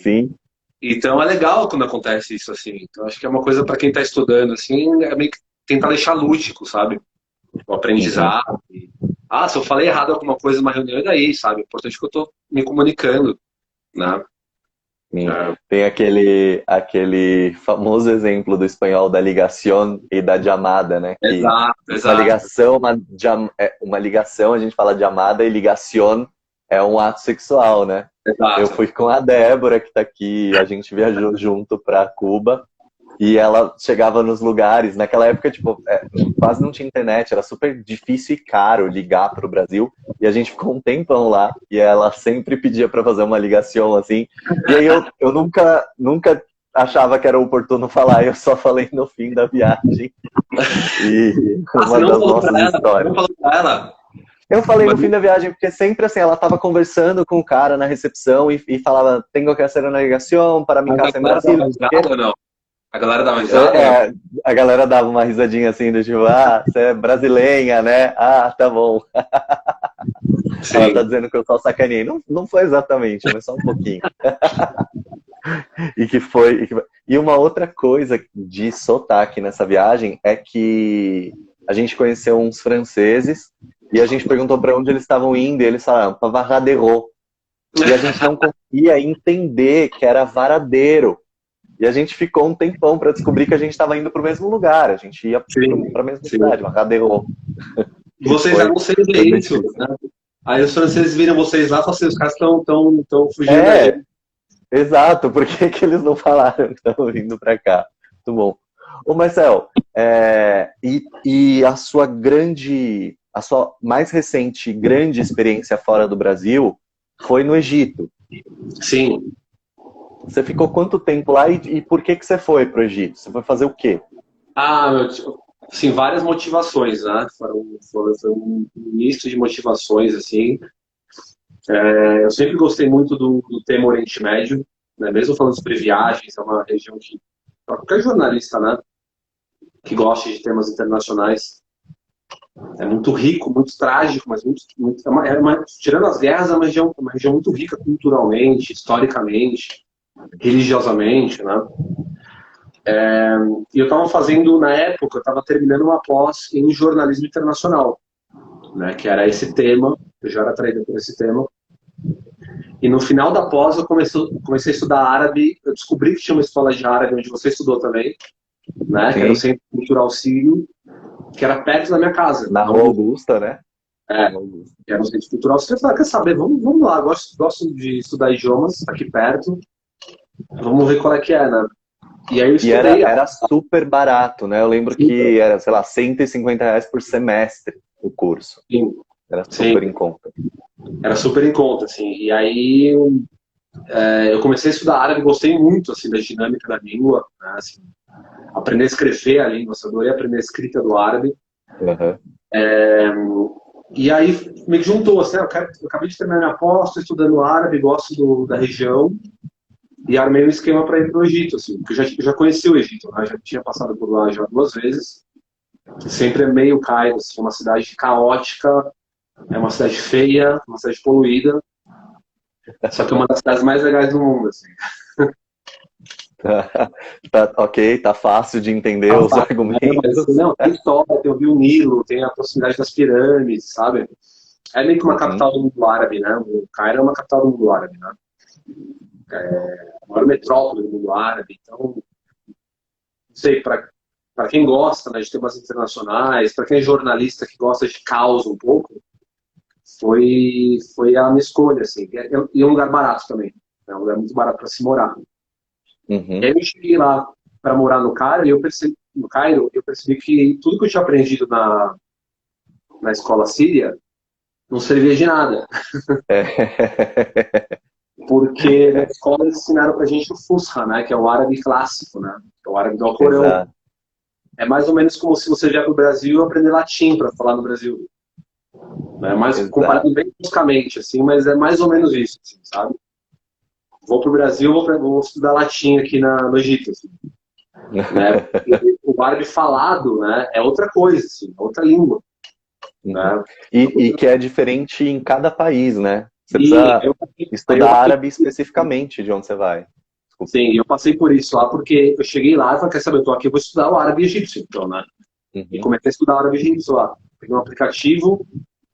Sim. Então é legal quando acontece isso, assim. Então acho que é uma coisa para quem está estudando, assim, é meio que tentar deixar lúdico, sabe? O Uhum. aprendizado. Se eu falei errado alguma coisa numa reunião, e daí, sabe? O importante é que eu tô me comunicando, né? Sim. É, Tem aquele famoso exemplo do espanhol da ligação e da chamada, né? Que exato, uma exato, ligação, uma ligação, a gente fala de chamada, e ligação é um ato sexual, né? Eu exato. fui com a Débora, que tá aqui, a gente viajou junto para Cuba, e ela chegava nos lugares, naquela época, tipo, quase não tinha internet, era super difícil e caro ligar para o Brasil, e a gente ficou um tempão lá, e ela sempre pedia para fazer uma ligação, assim, e aí eu nunca achava que era oportuno falar, eu só falei no fim da viagem, e Você uma não das falou pra nossas ela? Você não histórias. falou pra ela? Eu falei no Mas fim da viagem, porque sempre assim, ela estava conversando com o cara na recepção e falava, tenho que fazer uma ligação para mi a casa em galera dava Brasil, risada ou não? A galera dava é, risada ou não? a galera dava uma risadinha assim, do tipo, você é brasileira, né? Tá bom. Ela tá Sim. dizendo que eu só sacaneei. Não, não foi exatamente, mas só um pouquinho. E uma outra coisa de sotaque nessa viagem é que a gente conheceu uns franceses e a gente perguntou para onde eles estavam indo e eles falaram, para Varadero. E a gente não conseguia entender que era Varadeiro. E a gente ficou um tempão para descobrir que a gente estava indo para o mesmo lugar. A gente ia Sim, para a mesma sim. cidade, Varadero. E Vocês eram seis, é foi muito isso, difícil. né? Aí os franceses viram vocês lá e falaram assim, os caras estão fugindo da É, gente. exato. Por que, que eles não falaram que estavam vindo para cá? Muito bom. Ô Marcel, e a sua mais recente grande experiência fora do Brasil foi no Egito. Sim. Você ficou quanto tempo lá e por que que você foi para o Egito? Você foi fazer o quê? Meu, assim, várias motivações, né? Foi um misto de motivações, assim. Eu sempre gostei muito do tema Oriente Médio, né? Mesmo falando sobre viagens, é uma região que, para qualquer jornalista, né, que goste de temas internacionais, é muito rico, muito trágico, mas tirando as guerras, é uma região muito rica culturalmente, historicamente, religiosamente, né? E eu estava fazendo, na época, eu estava terminando uma pós em jornalismo internacional, né, que era esse tema, eu já era atraído por esse tema. E no final da pós eu comecei a estudar árabe, eu descobri que tinha uma escola de árabe onde você estudou também, né, que era o Sim, Centro Cultural Sírio, que era perto da minha casa. na Rua Augusta, né? É, Rua Augusta. que era um centro cultural. Você falou, quer saber, vamos lá, gosto de estudar idiomas, tá aqui perto, vamos ver qual é que é, né? E aí eu E estudei, era super barato, né? Eu lembro que era, sei lá, R$ 150 por semestre o curso. sim, Era sim, super em conta. era super em conta, assim. E aí eu comecei a estudar árabe, gostei muito, assim, da dinâmica da língua, né? Assim, aprender a escrever a língua, eu adorei aprender a escrita do árabe. Uhum. E aí me juntou, assim, eu acabei de terminar minha pós, estou estudando árabe, gosto da região, e armei um esquema para ir para o Egito, assim, porque eu já conheci o Egito, né? Já tinha passado por lá já 2 vezes, sempre é meio Cairo, assim, uma cidade caótica, é uma cidade feia, uma cidade poluída, só que é uma das cidades mais legais do mundo, assim. Ok, tá fácil de entender Tá os fácil, né? Mas, argumentos. não, tem história, tem o Rio Nilo, tem a proximidade das pirâmides, sabe? É meio que uma Uhum. capital do mundo árabe, né? O Cairo é uma capital do mundo árabe, né? A maior metrópole do mundo árabe. Então, não sei, para quem gosta, né, de temas internacionais, para quem é jornalista que gosta de caos um pouco, foi a minha escolha, assim. E é um lugar barato também. É um lugar muito barato para se morar. E Uhum. aí eu cheguei lá para morar no Cairo, eu percebi que tudo que eu tinha aprendido na escola síria não servia de nada, É. porque na escola eles ensinaram pra gente o Fusha, né, que é o árabe clássico, né, que é o árabe do Alcorão. Exato, É mais ou menos como se você vier para o Brasil e aprender latim para falar no Brasil. É mais exato. comparado bem bruscamente, assim, mas é mais ou menos isso, assim, sabe? Vou para o Brasil, vou estudar latim aqui no Egito, assim, né? Porque o árabe falado, né, é outra coisa, assim, é outra língua, Uhum. né? E que é diferente em cada país, né? Você E precisa aí eu estudar passei, árabe especificamente de onde você vai. Desculpa. sim, eu passei por isso lá porque eu cheguei lá e falei, quer saber, eu tô aqui, eu vou estudar o árabe egípcio, então, né? E Uhum. comecei a estudar o árabe egípcio lá. Peguei um aplicativo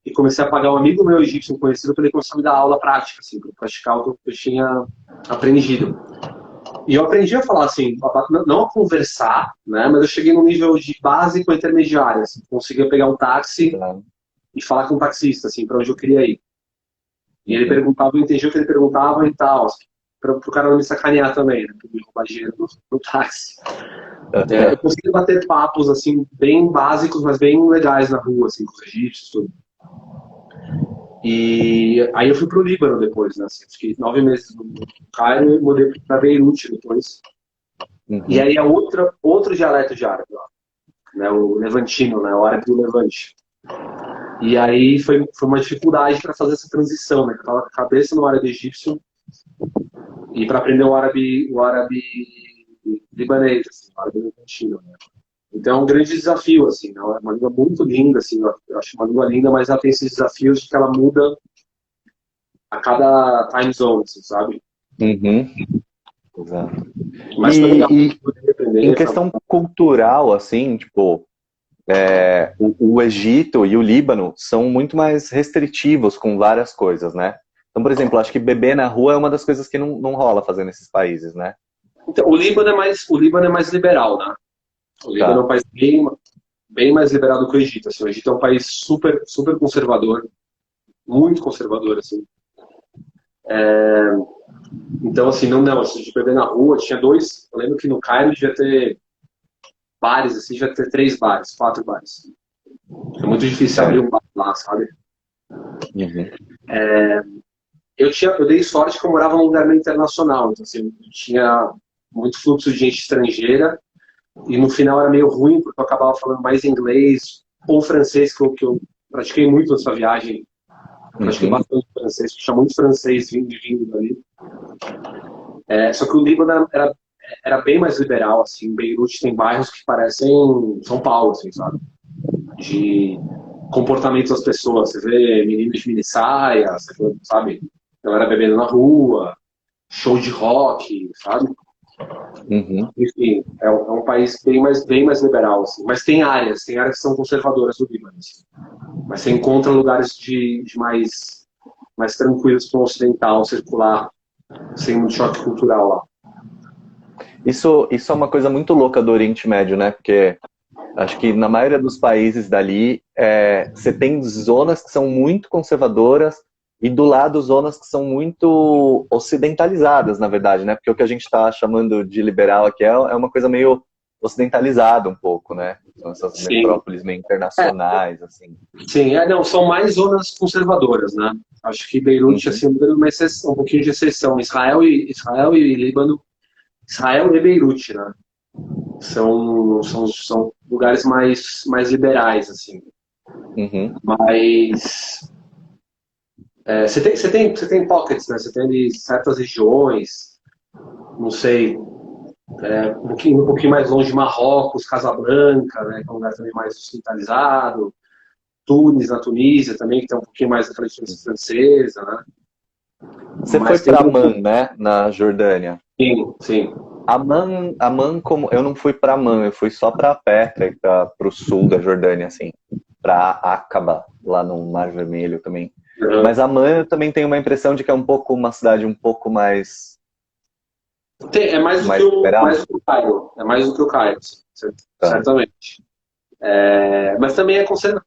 e comecei a pagar um amigo meu egípcio conhecido para ele começar a me dar aula prática, assim, para praticar o que eu tinha aprendido. E eu aprendi a falar assim, não a conversar, né? Mas eu cheguei num nível de básico intermediário, assim, conseguia pegar um táxi Tá. e falar com um taxista, assim, para onde eu queria ir. E ele Uhum. perguntava, eu entendi o que ele perguntava e tal, assim, para o cara não me sacanear também, né? Pra me roubar dinheiro no táxi. Eu consegui bater papos, assim, bem básicos, mas bem legais na rua, assim, com os egípcios, tudo. E aí eu fui pro Líbano depois, né? Assim, fiquei 9 meses no Cairo e mudei para Beirute depois. E Uhum. aí é outro dialeto de árabe, ó, né? O levantino, né? O árabe do Levante. E aí foi uma dificuldade para fazer essa transição, né? Eu tava com a cabeça no árabe egípcio e para aprender o árabe libanês, assim, o árabe levantino, né? Então é um grande desafio, assim, né? É uma língua muito linda, assim, eu acho uma língua linda, mas ela tem esses desafios de que ela muda a cada time zone, assim, sabe? Uhum. Exato. Mas foi legal, E poder em aprender. questão cultural, assim, tipo, o Egito e o Líbano são muito mais restritivos com várias coisas, né? Então, por exemplo, acho que beber na rua é uma das coisas que não rola fazer nesses países, né? Então, o Líbano é mais liberal, né? O Líbano é um Tá. país bem mais liberal do que o Egito. Assim. O Egito é um país super conservador, muito conservador, assim. Então, assim, não, assim, de beber na rua, tinha dois, eu lembro que no Cairo devia ter bares, assim, devia ter 3 bares, 4 bares. É muito difícil abrir É. um bar lá, sabe? Uhum. Eu dei sorte que eu morava num lugar meio internacional, então, assim, tinha muito fluxo de gente estrangeira, e no final era meio ruim, porque eu acabava falando mais inglês ou francês, que eu pratiquei muito nessa viagem. Pratiquei Uhum. bastante francês, tinha muito francês vindo dali. Só que o Líbano era bem mais liberal, assim. Beirute tem bairros que parecem São Paulo, assim, sabe? De comportamento das pessoas. Você vê meninos de mini saia, você vê, sabe? Galera bebendo na rua, show de rock, sabe? Uhum. Enfim, é um país bem mais liberal, assim. Mas tem áreas que são conservadoras do Líbano, assim. Mas você encontra lugares de mais tranquilos para o ocidental circular, sem muito choque cultural lá. Isso é uma coisa muito louca do Oriente Médio, né? Porque acho que na maioria dos países dali, você tem zonas que são muito conservadoras e do lado zonas que são muito ocidentalizadas, na verdade, né? Porque o que a gente está chamando de liberal aqui é uma coisa meio ocidentalizada um pouco, né? São essas Sim, metrópoles meio internacionais, assim. sim, não, são mais zonas conservadoras, né? Acho que Beirute, Uhum. assim, é uma exceção, um pouquinho de exceção. Israel e Líbano, Israel e Beirute, né? São lugares mais liberais, assim. Uhum. Mas você tem pockets, né? Você tem ali certas regiões, não sei, um pouquinho mais longe de Marrocos, Casablanca, né? Que é um lugar também mais ocidentalizado. Tunis, na Tunísia também, que tem um pouquinho mais da tradição francesa, né? Você foi Mas tem para um. Amman, né? Na Jordânia. Sim, sim. Amman, como eu não fui para Amman, eu fui só para Petra, para o sul da Jordânia, assim, para Aqaba, lá no Mar Vermelho também. Uhum. Mas Amman eu também tenho uma impressão de que é um pouco uma cidade um pouco É mais liberal. mais do que o Cairo. É mais do que o Cairo, Tá. certamente. Mas também é conservador.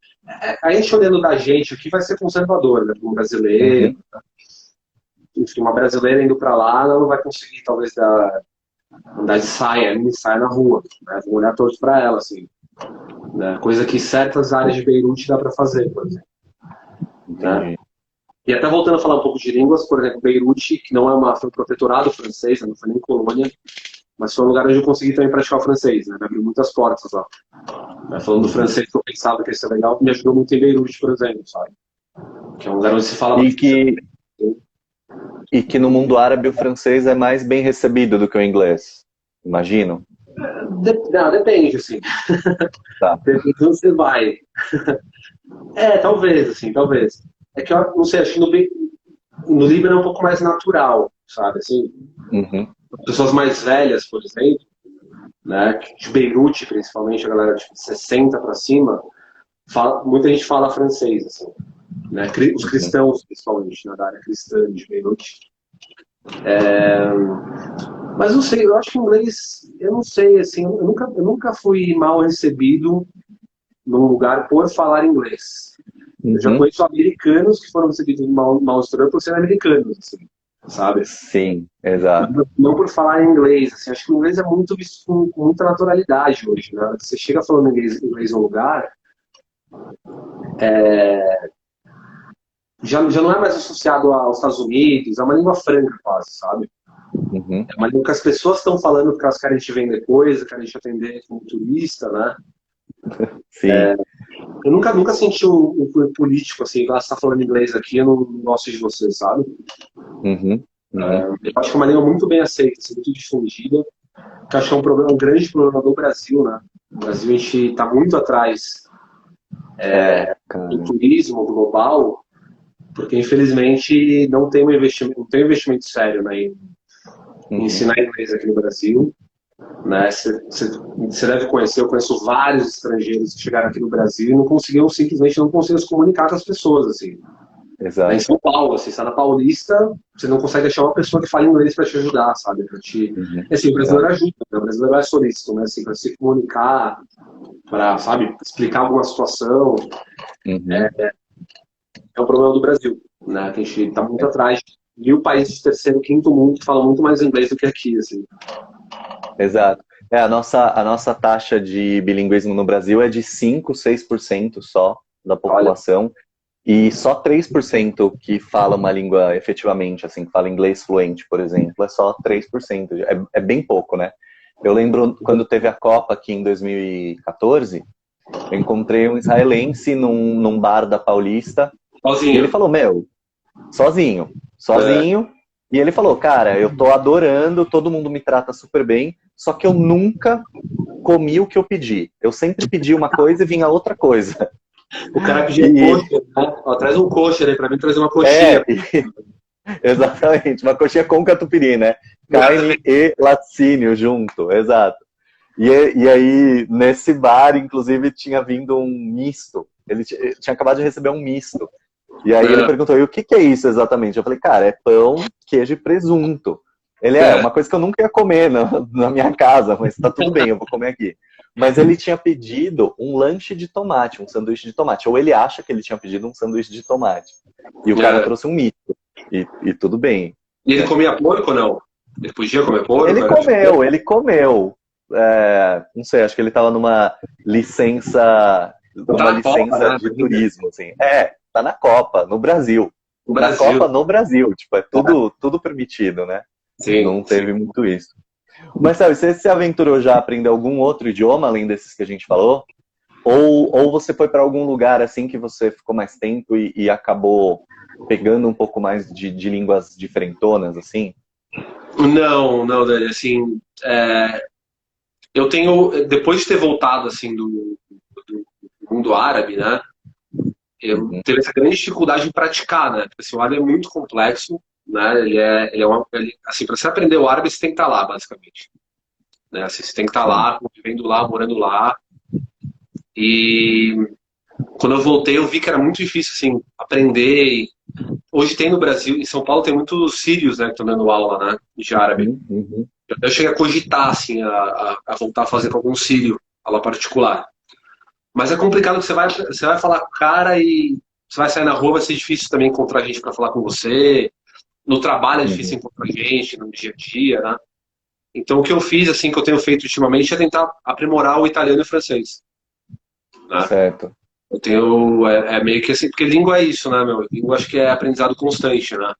A gente olhando da gente aqui vai ser conservador, né? Como brasileiro. Uhum. Enfim, uma brasileira indo para lá ela não vai conseguir, talvez, andar de saia, mini saia na rua. Né? Vão olhar todos para ela, assim. Né? Coisa que certas áreas de Beirute dá para fazer, por exemplo. Né? Entendi. E até voltando a falar um pouco de línguas, por exemplo, Beirute, que não foi um protetorado francês, não foi nem colônia, mas foi um lugar onde eu consegui também praticar o francês, né? Me abriu muitas portas lá. Falando do francês que eu pensava que ia ser legal, me ajudou muito em Beirute, por exemplo, sabe? Que é um lugar onde se fala E bastante. que, e que no mundo árabe o francês é mais bem recebido do que o inglês. Imagino. Não, depende, assim. Tá. Depende de onde você vai. Talvez, assim, talvez. É que eu não sei, acho que no Líbano é um pouco mais natural, sabe? Assim, Uhum. pessoas mais velhas, por exemplo, né, de Beirute, principalmente, a galera de 60 para cima, muita gente fala francês, assim, né, os Uhum. cristãos, principalmente, né, da área cristã de Beirute. Mas não sei, eu acho que o inglês, eu não sei, assim, eu nunca fui mal recebido num lugar por falar inglês. Eu já Uhum. conheço americanos que foram recebidos mal estranho por serem americanos, assim, sabe? Sim, exato. Não por falar inglês, assim, acho que o inglês é muito visto com muita naturalidade hoje, né? Você chega falando inglês em um lugar, já não é mais associado aos Estados Unidos, é uma língua franca quase, sabe? Uhum. É uma língua que as pessoas estão falando porque elas querem te vender coisa, querem te atender como turista, né? Sim. Eu nunca senti um político assim, você está falando inglês aqui, eu não gosto de você, sabe? Uhum. Uhum. Eu acho que é uma língua muito bem aceita, assim, muito difundida, que eu acho que é um grande problema do Brasil, né? No Brasil a gente está muito atrás do Cara. turismo global, porque infelizmente não tem um investimento sério, né, em Uhum. ensinar inglês aqui no Brasil. Né? Você deve conhecer, eu conheço vários estrangeiros que chegaram aqui no Brasil e simplesmente não conseguiam se comunicar com as pessoas, assim. Né? Em Exato. São Paulo, assim, você está na Paulista, você não consegue achar uma pessoa que fale inglês para te ajudar, sabe? Uhum. Assim, o brasileiro Exato. ajuda, né? O brasileiro é solícito, né? Assim, para se comunicar, para, sabe, explicar alguma situação. Uhum. É um problema do Brasil, né? Que a gente está muito atrás de mil países de terceiro, quinto mundo que falam muito mais inglês do que aqui, assim. Exato. A nossa taxa de bilinguismo no Brasil é de 5, 6% só da Olha, população e só 3% que fala uma língua efetivamente, assim, que fala inglês fluente, por exemplo, é só 3%. É bem pouco, né? Eu lembro quando teve a Copa aqui em 2014, eu encontrei um israelense num bar da Paulista e ele sozinho. falou, meu, sozinho, É, sozinho. E ele falou, cara, eu tô adorando, todo mundo me trata super bem, só que eu nunca comi o que eu pedi. Eu sempre pedi uma coisa e vinha outra coisa. o cara pedia E coxa, né? Ó, traz um coxa aí pra mim trazer uma é, coxinha. exatamente, uma coxinha com catupiry, né? carne e laticínio junto, exato. E aí, nesse bar, inclusive, tinha vindo um misto. Ele tinha acabado de receber um misto. E aí ele perguntou, e o que que é isso exatamente? Eu falei, cara, é pão, queijo e presunto. Ele uma coisa que eu nunca ia comer na minha casa, mas tá tudo bem, eu vou comer aqui. Mas ele tinha pedido um lanche de tomate, um sanduíche de tomate. Ou ele acha que ele tinha pedido um sanduíche de tomate. E o cara trouxe um misto. E tudo bem. E ele comia porco ou não? Ele podia comer porco? Ele comeu. Não sei, acho que ele tava numa licença Copa, né? de turismo, assim. Tá na Copa, no Brasil. No Na Brasil. Copa, no Brasil. Tipo, é tudo permitido, né? Sim, não teve muito isso. Mas, sabe, você se aventurou já a aprender algum outro idioma, além desses que a gente falou? Ou você foi para algum lugar, assim, que você ficou mais tempo e acabou pegando um pouco mais de línguas diferentonas, assim? Não, Dani, assim, eu tenho, depois de ter voltado, assim, do mundo árabe, né, eu teve essa grande dificuldade em praticar, né, porque assim, o árabe é muito complexo, né, assim, para você aprender o árabe, você tem que estar lá, basicamente, né, assim, você tem que estar lá, vivendo lá, morando lá, e quando eu voltei, eu vi que era muito difícil, assim, aprender. Hoje tem no Brasil, em São Paulo tem muitos sírios, né, que estão dando aula, né, de árabe. Eu cheguei a cogitar, assim, a voltar a fazer com algum sírio, aula particular. Mas é complicado que você vai falar com o cara e você vai sair na rua, vai ser difícil também encontrar gente para falar com você. No trabalho é difícil encontrar gente, no dia a dia, né? Então o que eu fiz, assim, que eu tenho feito ultimamente é tentar aprimorar o italiano e o francês, né? Certo. Eu tenho, meio que assim, porque língua é isso, né, meu? Língua acho que é aprendizado constante, né?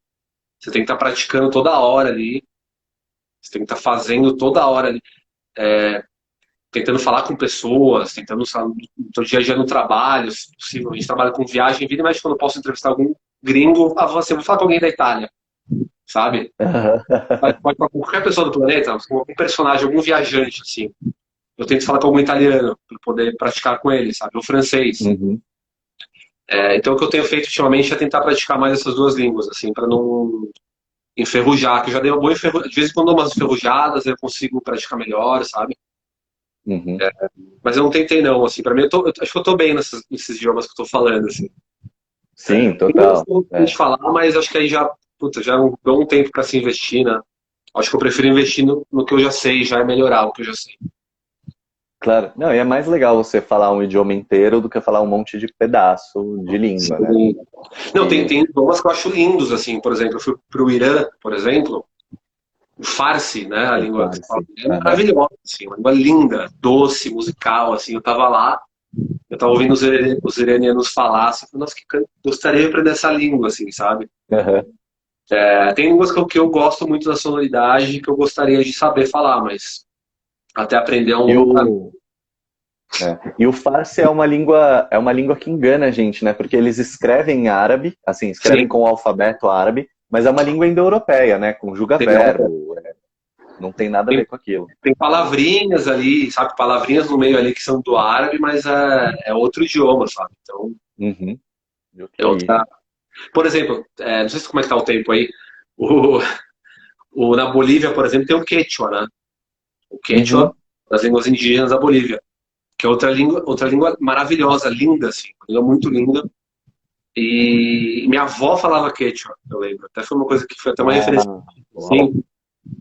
Você tem que estar praticando toda hora ali, você tem que estar fazendo toda hora ali, tentando falar com pessoas, tentando, no dia a dia no trabalho, se possível. A gente trabalha com viagem, vida, mas quando eu posso entrevistar algum gringo, você vai falar com alguém da Itália, sabe? Pode falar com qualquer pessoa do planeta, com algum personagem, algum viajante, assim. Eu tento falar com algum italiano, para poder praticar com ele, sabe? O francês. Então, o que eu tenho feito ultimamente é tentar praticar mais essas duas línguas, assim, para não enferrujar, que eu já dei uma boa enferrujada. De vez em quando eu dou umas enferrujadas, eu consigo praticar melhor, sabe? Mas eu não tentei, não, assim, para mim, acho que eu tô bem nesses idiomas que eu tô falando, assim. Sim, total. Eu não falar, mas acho que aí já é um bom tempo para se investir, né? Acho que eu prefiro investir no que eu já sei, já é melhorar o que eu já sei. Claro. Não, e é mais legal você falar um idioma inteiro do que falar um monte de pedaço de língua, né? Não, tem idiomas que eu acho lindos, assim, por exemplo, eu fui pro Irã, por exemplo, o Farsi, né, a língua que se fala, é maravilhosa, assim, uma língua linda, doce, musical, assim, eu tava lá, eu tava ouvindo os iranianos falar, assim, nossa, gostaria de aprender essa língua, assim, sabe? Tem línguas que eu gosto muito da sonoridade, que eu gostaria de saber falar, mas até aprender E o Farsi é uma língua que engana a gente, né? Porque eles escrevem em árabe, assim, escrevem com o alfabeto árabe, mas é uma língua indo-europeia, né? Conjuga verbo, não tem nada a ver com aquilo. Tem palavrinhas ali, sabe? Palavrinhas no meio ali que são do árabe, mas é outro idioma, sabe? Então, Por exemplo, não sei como é que tá o tempo aí, na Bolívia, por exemplo, tem o Quechua, né? O Quechua, das línguas indígenas da Bolívia, que é outra língua maravilhosa, linda, assim, uma língua muito linda. E minha avó falava Quechua, eu lembro. Até foi uma coisa que foi até uma referência. Sim,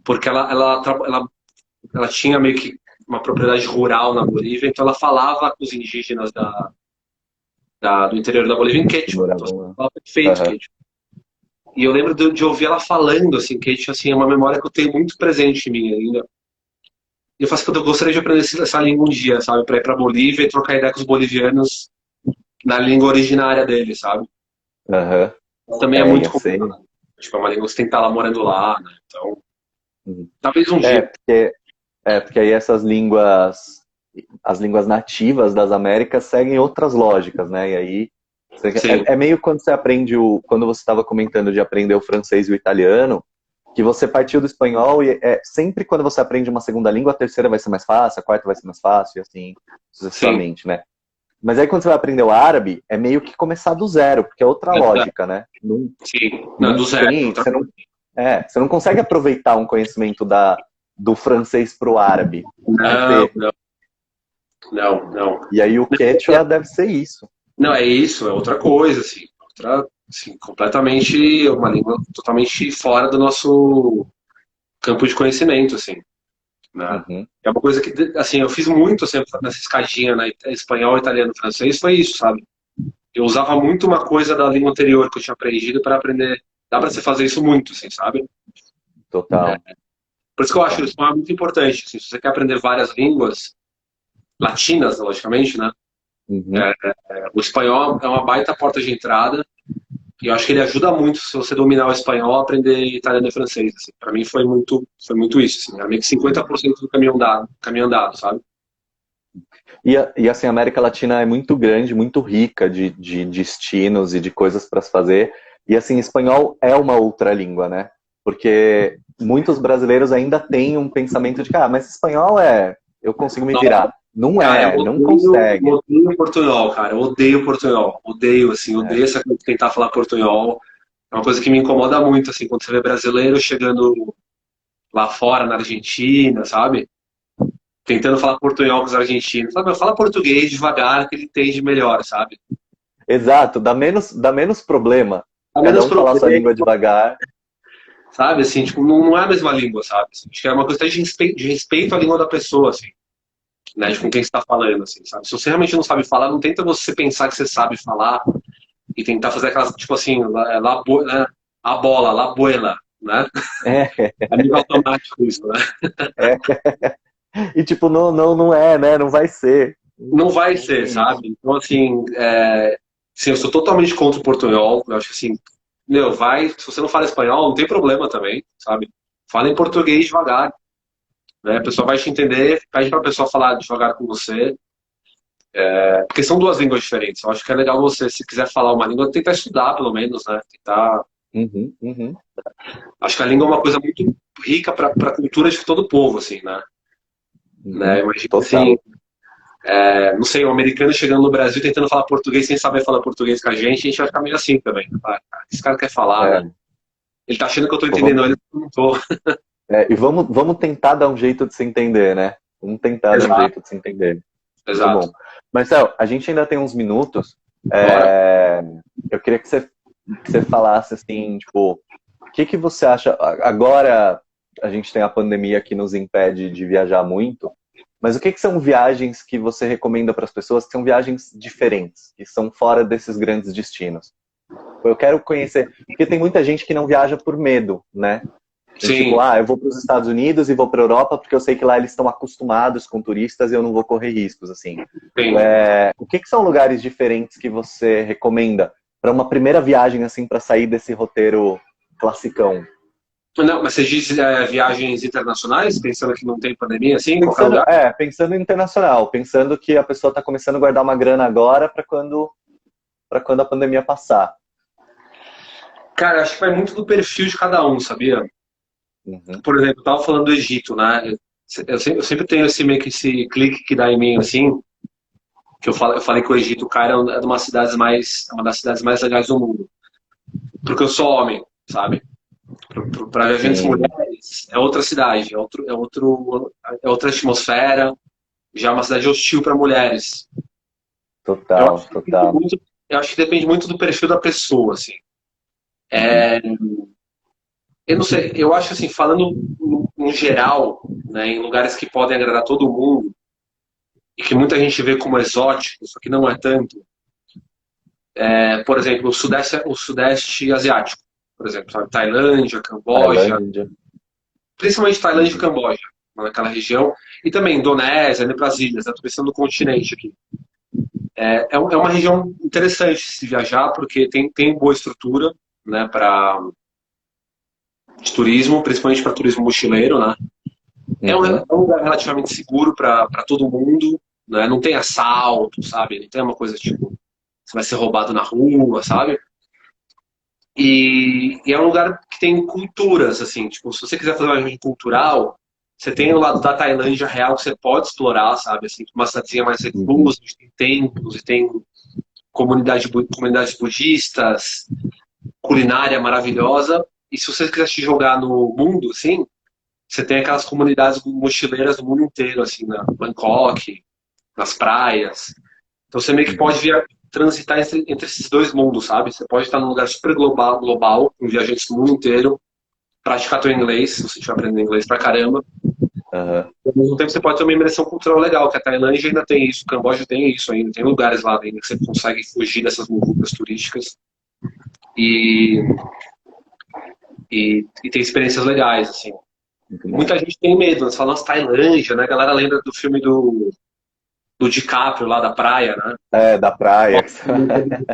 porque ela tinha meio que uma propriedade rural na Bolívia, então ela falava com os indígenas do interior da Bolívia em Quechua. Então, ela falava perfeito Quechua. E eu lembro de ouvir ela falando, assim, Quechua, assim, é uma memória que eu tenho muito presente em mim ainda. E eu faço que eu gostaria de aprender essa língua um dia, sabe? Pra ir pra Bolívia e trocar ideia com os bolivianos na língua originária deles, sabe? Também é muito complicado. Tipo, é uma língua que você tem que estar lá morando lá, né? Então, talvez um dia. Porque aí essas línguas, as línguas nativas das Américas seguem outras lógicas, né? E aí é meio quando você aprende quando você estava comentando de aprender o francês e o italiano, que você partiu do espanhol e sempre quando você aprende uma segunda língua, a terceira vai ser mais fácil, a quarta vai ser mais fácil, e assim sucessivamente, né? Mas aí quando você vai aprender o árabe, é meio que começar do zero, porque é outra lógica, né? Do zero. Você não consegue aproveitar um conhecimento do francês para o árabe. Não, não, não, não. E aí o Quechua deve ser isso. Não, é isso, é outra coisa, assim. Outra, assim, completamente, uma língua totalmente fora do nosso campo de conhecimento, assim. Né? Uhum. É uma coisa que, assim, eu fiz muito assim, nessa escadinha, né? Espanhol, italiano, francês, foi isso, sabe? Eu usava muito uma coisa da língua anterior que eu tinha aprendido para aprender. Dá para você fazer isso muito, assim, sabe? Total. Por isso que eu acho que o Total. espanhol é muito importante. Assim, se você quer aprender várias línguas, latinas, logicamente, né? Uhum. O espanhol é uma baita porta de entrada. E eu acho que ele ajuda muito se você dominar o espanhol a aprender italiano e francês. Assim. Para mim foi muito isso. Assim. Era meio que 50% do caminho andado, sabe? E assim, a América Latina é muito grande, muito rica de destinos e de coisas para se fazer. E assim, espanhol é uma outra língua, né? Porque muitos brasileiros ainda têm um pensamento de que, mas espanhol eu consigo me virar. Não Cara, eu não consegue. odeio portunhol, cara. Eu odeio portunhol. Odeio, assim, É. odeio essa coisa de tentar falar portunhol. É uma coisa que me incomoda muito, assim, quando você vê brasileiro chegando lá fora, na Argentina, sabe? Tentando falar portunhol com os argentinos. Sabe? Fala português devagar que ele entende melhor, sabe? Exato, dá menos problema Há cada menos um falar sua problema, língua devagar. sabe? Assim, tipo, não é a mesma língua, sabe? Assim, acho que é uma questão de respeito à língua da pessoa, assim, né? De com Uhum. quem você está falando, assim, sabe? Se você realmente não sabe falar, não tenta você pensar que você sabe falar e tentar fazer aquelas, tipo assim, né? A bola, la abuela, né? É, É nível automático isso, né? é. E tipo, não é, né? Não vai ser. Não vai Não ser, tem isso. sabe? Então, assim, sim, eu sou totalmente contra o portunhol. Eu acho que, assim, meu, vai, se você não fala espanhol, não tem problema também, sabe? Fala em português devagar, né? A pessoa vai te entender, pede pra pessoa falar devagar com você, porque são duas línguas diferentes. Eu acho que é legal você, se quiser falar uma língua, tentar estudar, pelo menos, né? Tentar. Uhum, uhum, Acho que a língua é uma coisa muito rica para a cultura de todo o povo, assim, né? uhum. Imagina, assim, Total. não sei, um americano chegando no Brasil tentando falar português sem saber falar português com a gente vai ficar meio assim também. Ah, cara, esse cara quer falar, né? É, Ele tá achando que eu tô pô, entendendo ele, eu não tô. e vamos tentar dar um jeito de se entender, né? Vamos tentar dar um Exato, jeito de se entender. Muito exato. bom. Marcel, a gente ainda tem uns minutos. Bora. É, eu queria que você falasse assim, tipo, o que você acha? Agora a gente tem a pandemia que nos impede de viajar muito, mas o que são viagens que você recomenda para as pessoas que são viagens diferentes, que são fora desses grandes destinos? Eu quero conhecer, porque tem muita gente que não viaja por medo, né? Tem tipo, Sim, eu vou para os Estados Unidos e vou para a Europa porque eu sei que lá eles estão acostumados com turistas e eu não vou correr riscos, assim. sim. O que são lugares diferentes que você recomenda para uma primeira viagem, assim, para sair desse roteiro classicão? Não, mas você diz viagens internacionais, pensando que não tem pandemia, assim, em qualquer Pensando, lugar? pensando em internacional, pensando que a pessoa está começando a guardar uma grana agora para quando a pandemia passar. Cara, acho que vai muito do perfil de cada um, sabia? Uhum. Por exemplo, eu tava falando do Egito, né? Eu sempre tenho esse meio que esse clique que dá em mim, assim, que eu falei que o Egito, cara, é uma das cidades mais legais do mundo. Porque eu sou homem, sabe? Para viajantes Sim, mulheres, é outra cidade, é outra atmosfera, já é uma cidade hostil para mulheres. Eu total, acho que depende total. muito, eu acho que depende muito do perfil da pessoa, assim. Uhum. Eu não sei, eu acho assim, falando no geral, né, em lugares que podem agradar todo mundo e que muita gente vê como exótico, só que não é tanto. Por exemplo, o sudeste asiático, por exemplo, sabe? Tailândia, Camboja, Tailândia. principalmente Tailândia e Uhum. Camboja, naquela região, e também Indonésia, né, para as ilhas, estou pensando no continente aqui. É uma região interessante se viajar, porque tem boa estrutura, né, de turismo, principalmente para turismo mochileiro, né? Uhum. É um lugar relativamente seguro para todo mundo, né? Não tem assalto, sabe? Não tem uma coisa tipo, você vai ser roubado na rua, sabe? E é um lugar que tem culturas, assim, tipo, se você quiser fazer uma viagem cultural, você tem o lado da Tailândia real que você pode explorar, sabe? Assim, uma cidadezinha mais Uhum. reclusa, onde tem templos e tem comunidades budistas, culinária maravilhosa. E se você quiser se jogar no mundo, assim, você tem aquelas comunidades mochileiras do mundo inteiro, assim, na Bangkok, nas praias. Então você meio que pode transitar entre esses dois mundos, sabe? Você pode estar num lugar super global, com viajantes do mundo inteiro, praticar teu inglês, se você estiver aprendendo inglês pra caramba. Aham. Ao mesmo tempo, você pode ter uma imersão cultural legal, que a Tailândia ainda tem isso, o Camboja tem isso ainda, tem lugares lá ainda que você consegue fugir dessas muvucas turísticas e, e ter experiências legais, assim. Muito bom. Muita gente tem medo, né? Você fala, nossa, Tailândia, né? A galera lembra do filme do DiCaprio lá da praia, né? É, da praia.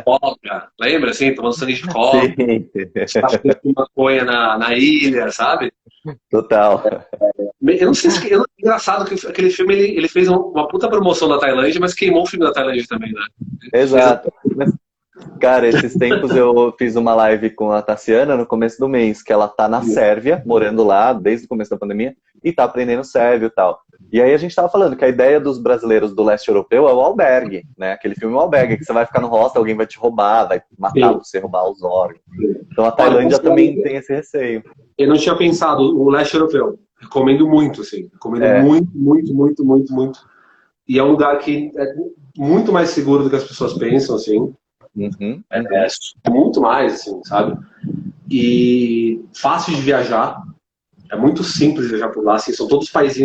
Cobra, lembra, assim, tomando sangue de cobra, Sim, chapando maconha na ilha, sabe? total. Eu não sei se... Engraçado que aquele filme, ele fez uma puta promoção da Tailândia, mas queimou o filme da Tailândia também, né? Exato. Mas, cara, esses tempos eu fiz uma live com a Tassiana no começo do mês, que ela tá na Sérvia, morando lá desde o começo da pandemia, e tá aprendendo sérvio e tal. E aí a gente tava falando que a ideia dos brasileiros do leste europeu é o albergue, né? Aquele filme O Albergue, que você vai ficar no hostel, alguém vai te roubar, vai matar você, roubar os órgãos. Então a Tailândia também tem esse receio. Eu não tinha pensado, o leste europeu. Recomendo muito, assim. Recomendo É. muito, muito, muito, muito, muito. E é um lugar que é muito mais seguro do que as pessoas pensam, assim. Uhum. Muito mais, assim, sabe? E fácil de viajar. É muito simples viajar por lá, assim. São todos países,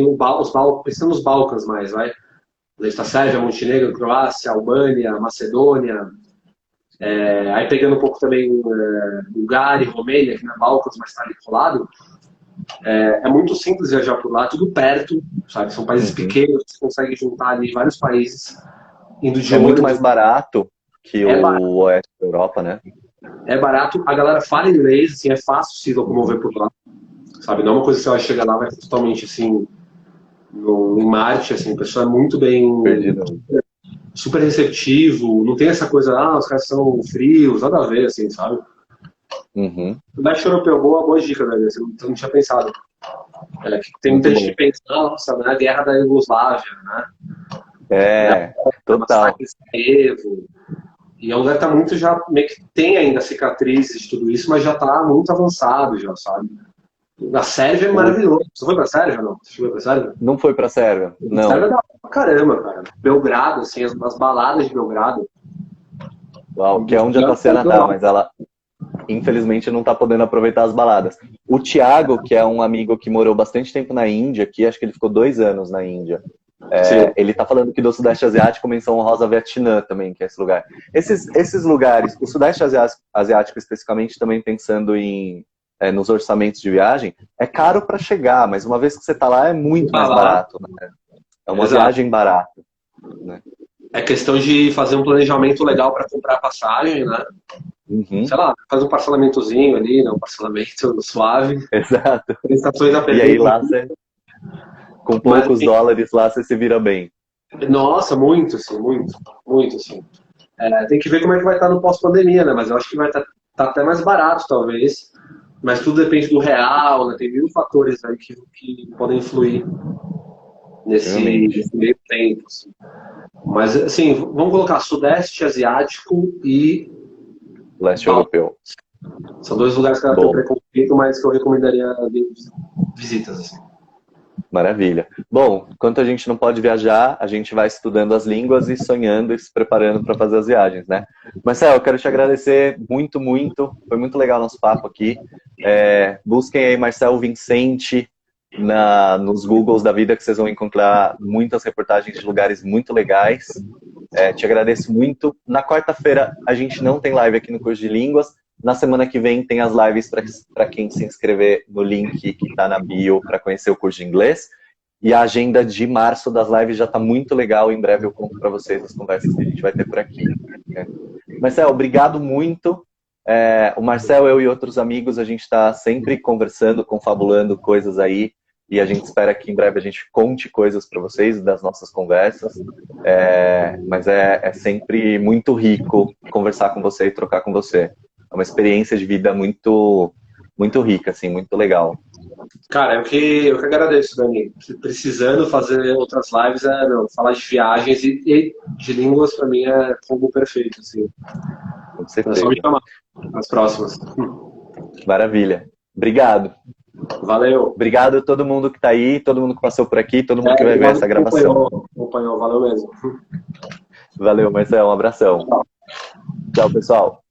pensando nos Balcãs mais, vai. Da Sérvia, Montenegro, Croácia, Albânia, Macedônia. Aí pegando um pouco também Bulgária e Romênia, que não é Balcãs, mas está ali colado. É muito simples viajar por lá, tudo perto, sabe? São países pequenos, você consegue juntar ali vários países indo de É muito ônibus. mais barato que barato. o oeste da Europa, né? É barato, a galera fala inglês, assim, é fácil se locomover por lá, sabe? Não é uma coisa que você vai chegar lá, vai ser totalmente assim, em Marte, assim, o pessoal é muito bem, Perdido. super receptivo, não tem essa coisa, os caras são frios, nada a ver, assim, sabe? Uhum. O leste europeu, boa dica, velho, você não tinha pensado. Tem muita gente que pensa, nossa, né, a guerra da Iugoslávia, né? Total. E é um lugar que tá muito já, meio que tem ainda cicatrizes de tudo isso, mas já tá muito avançado já, sabe? A Sérvia é maravilhoso. Você foi pra Sérvia ou não? Você foi pra Sérvia? Não foi pra Sérvia? Não. Sérvia é da pra caramba, cara. Belgrado, assim, as baladas de Belgrado. Uau, que é onde a Tassiana tá, mas ela infelizmente não tá podendo aproveitar as baladas. O Thiago, que é um amigo que morou bastante tempo na Índia, que acho que ele ficou 2 anos na Índia. Ele tá falando que do Sudeste Asiático, menção honrosa Vietnã também, que é esse lugar. Esses lugares, o Sudeste Asiático especificamente, também pensando nos orçamentos de viagem, é caro para chegar, mas uma vez que você tá lá é muito mais barato, né? É uma viagem barata, né? É questão de fazer um planejamento legal para comprar passagem, né? Uhum. Sei lá, faz um parcelamentozinho ali, né? Um parcelamento suave. Exato. Prestações a E aí lá você, com poucos dólares lá você se vira bem. Nossa, muito, assim, muito, assim. Tem que ver como é que vai estar no pós-pandemia, né? Mas eu acho que vai estar até mais barato, talvez. Mas tudo depende do real, né? Tem mil fatores aí que podem influir nesse meio tempo, assim. Mas, assim, vamos colocar Sudeste Asiático e Leste Europeu. São 2 lugares que eu tenho preconceito, mas que eu recomendaria visitas, assim. Maravilha. Bom, enquanto a gente não pode viajar, a gente vai estudando as línguas e sonhando e se preparando para fazer as viagens, né? Marcel, eu quero te agradecer muito, muito. Foi muito legal o nosso papo aqui. Busquem aí Marcel Vincenti nos Googles da vida, que vocês vão encontrar muitas reportagens de lugares muito legais. Te agradeço muito. Na quarta-feira a gente não tem live aqui no curso de línguas. Na semana que vem tem as lives para quem se inscrever no link que está na bio para conhecer o curso de inglês. E a agenda de março das lives já está muito legal. Em breve eu conto para vocês as conversas que a gente vai ter por aqui. Marcel, obrigado muito. O Marcel, eu e outros amigos, a gente está sempre conversando, confabulando coisas aí. E a gente espera que em breve a gente conte coisas para vocês das nossas conversas. Mas é sempre muito rico conversar com você e trocar com você. É uma experiência de vida muito, muito rica, assim, muito legal. Cara, eu que agradeço, Dani. Precisando fazer outras lives, falar de viagens e de línguas, para mim, é combo perfeito, assim. Com certeza. É só me chamar nas próximas. Maravilha. Obrigado. Valeu. Obrigado a todo mundo que tá aí, todo mundo que passou por aqui, todo mundo que vai ver essa gravação. Acompanhou, valeu mesmo. Valeu, Marcelo, um abração. Tchau. Tchau, pessoal.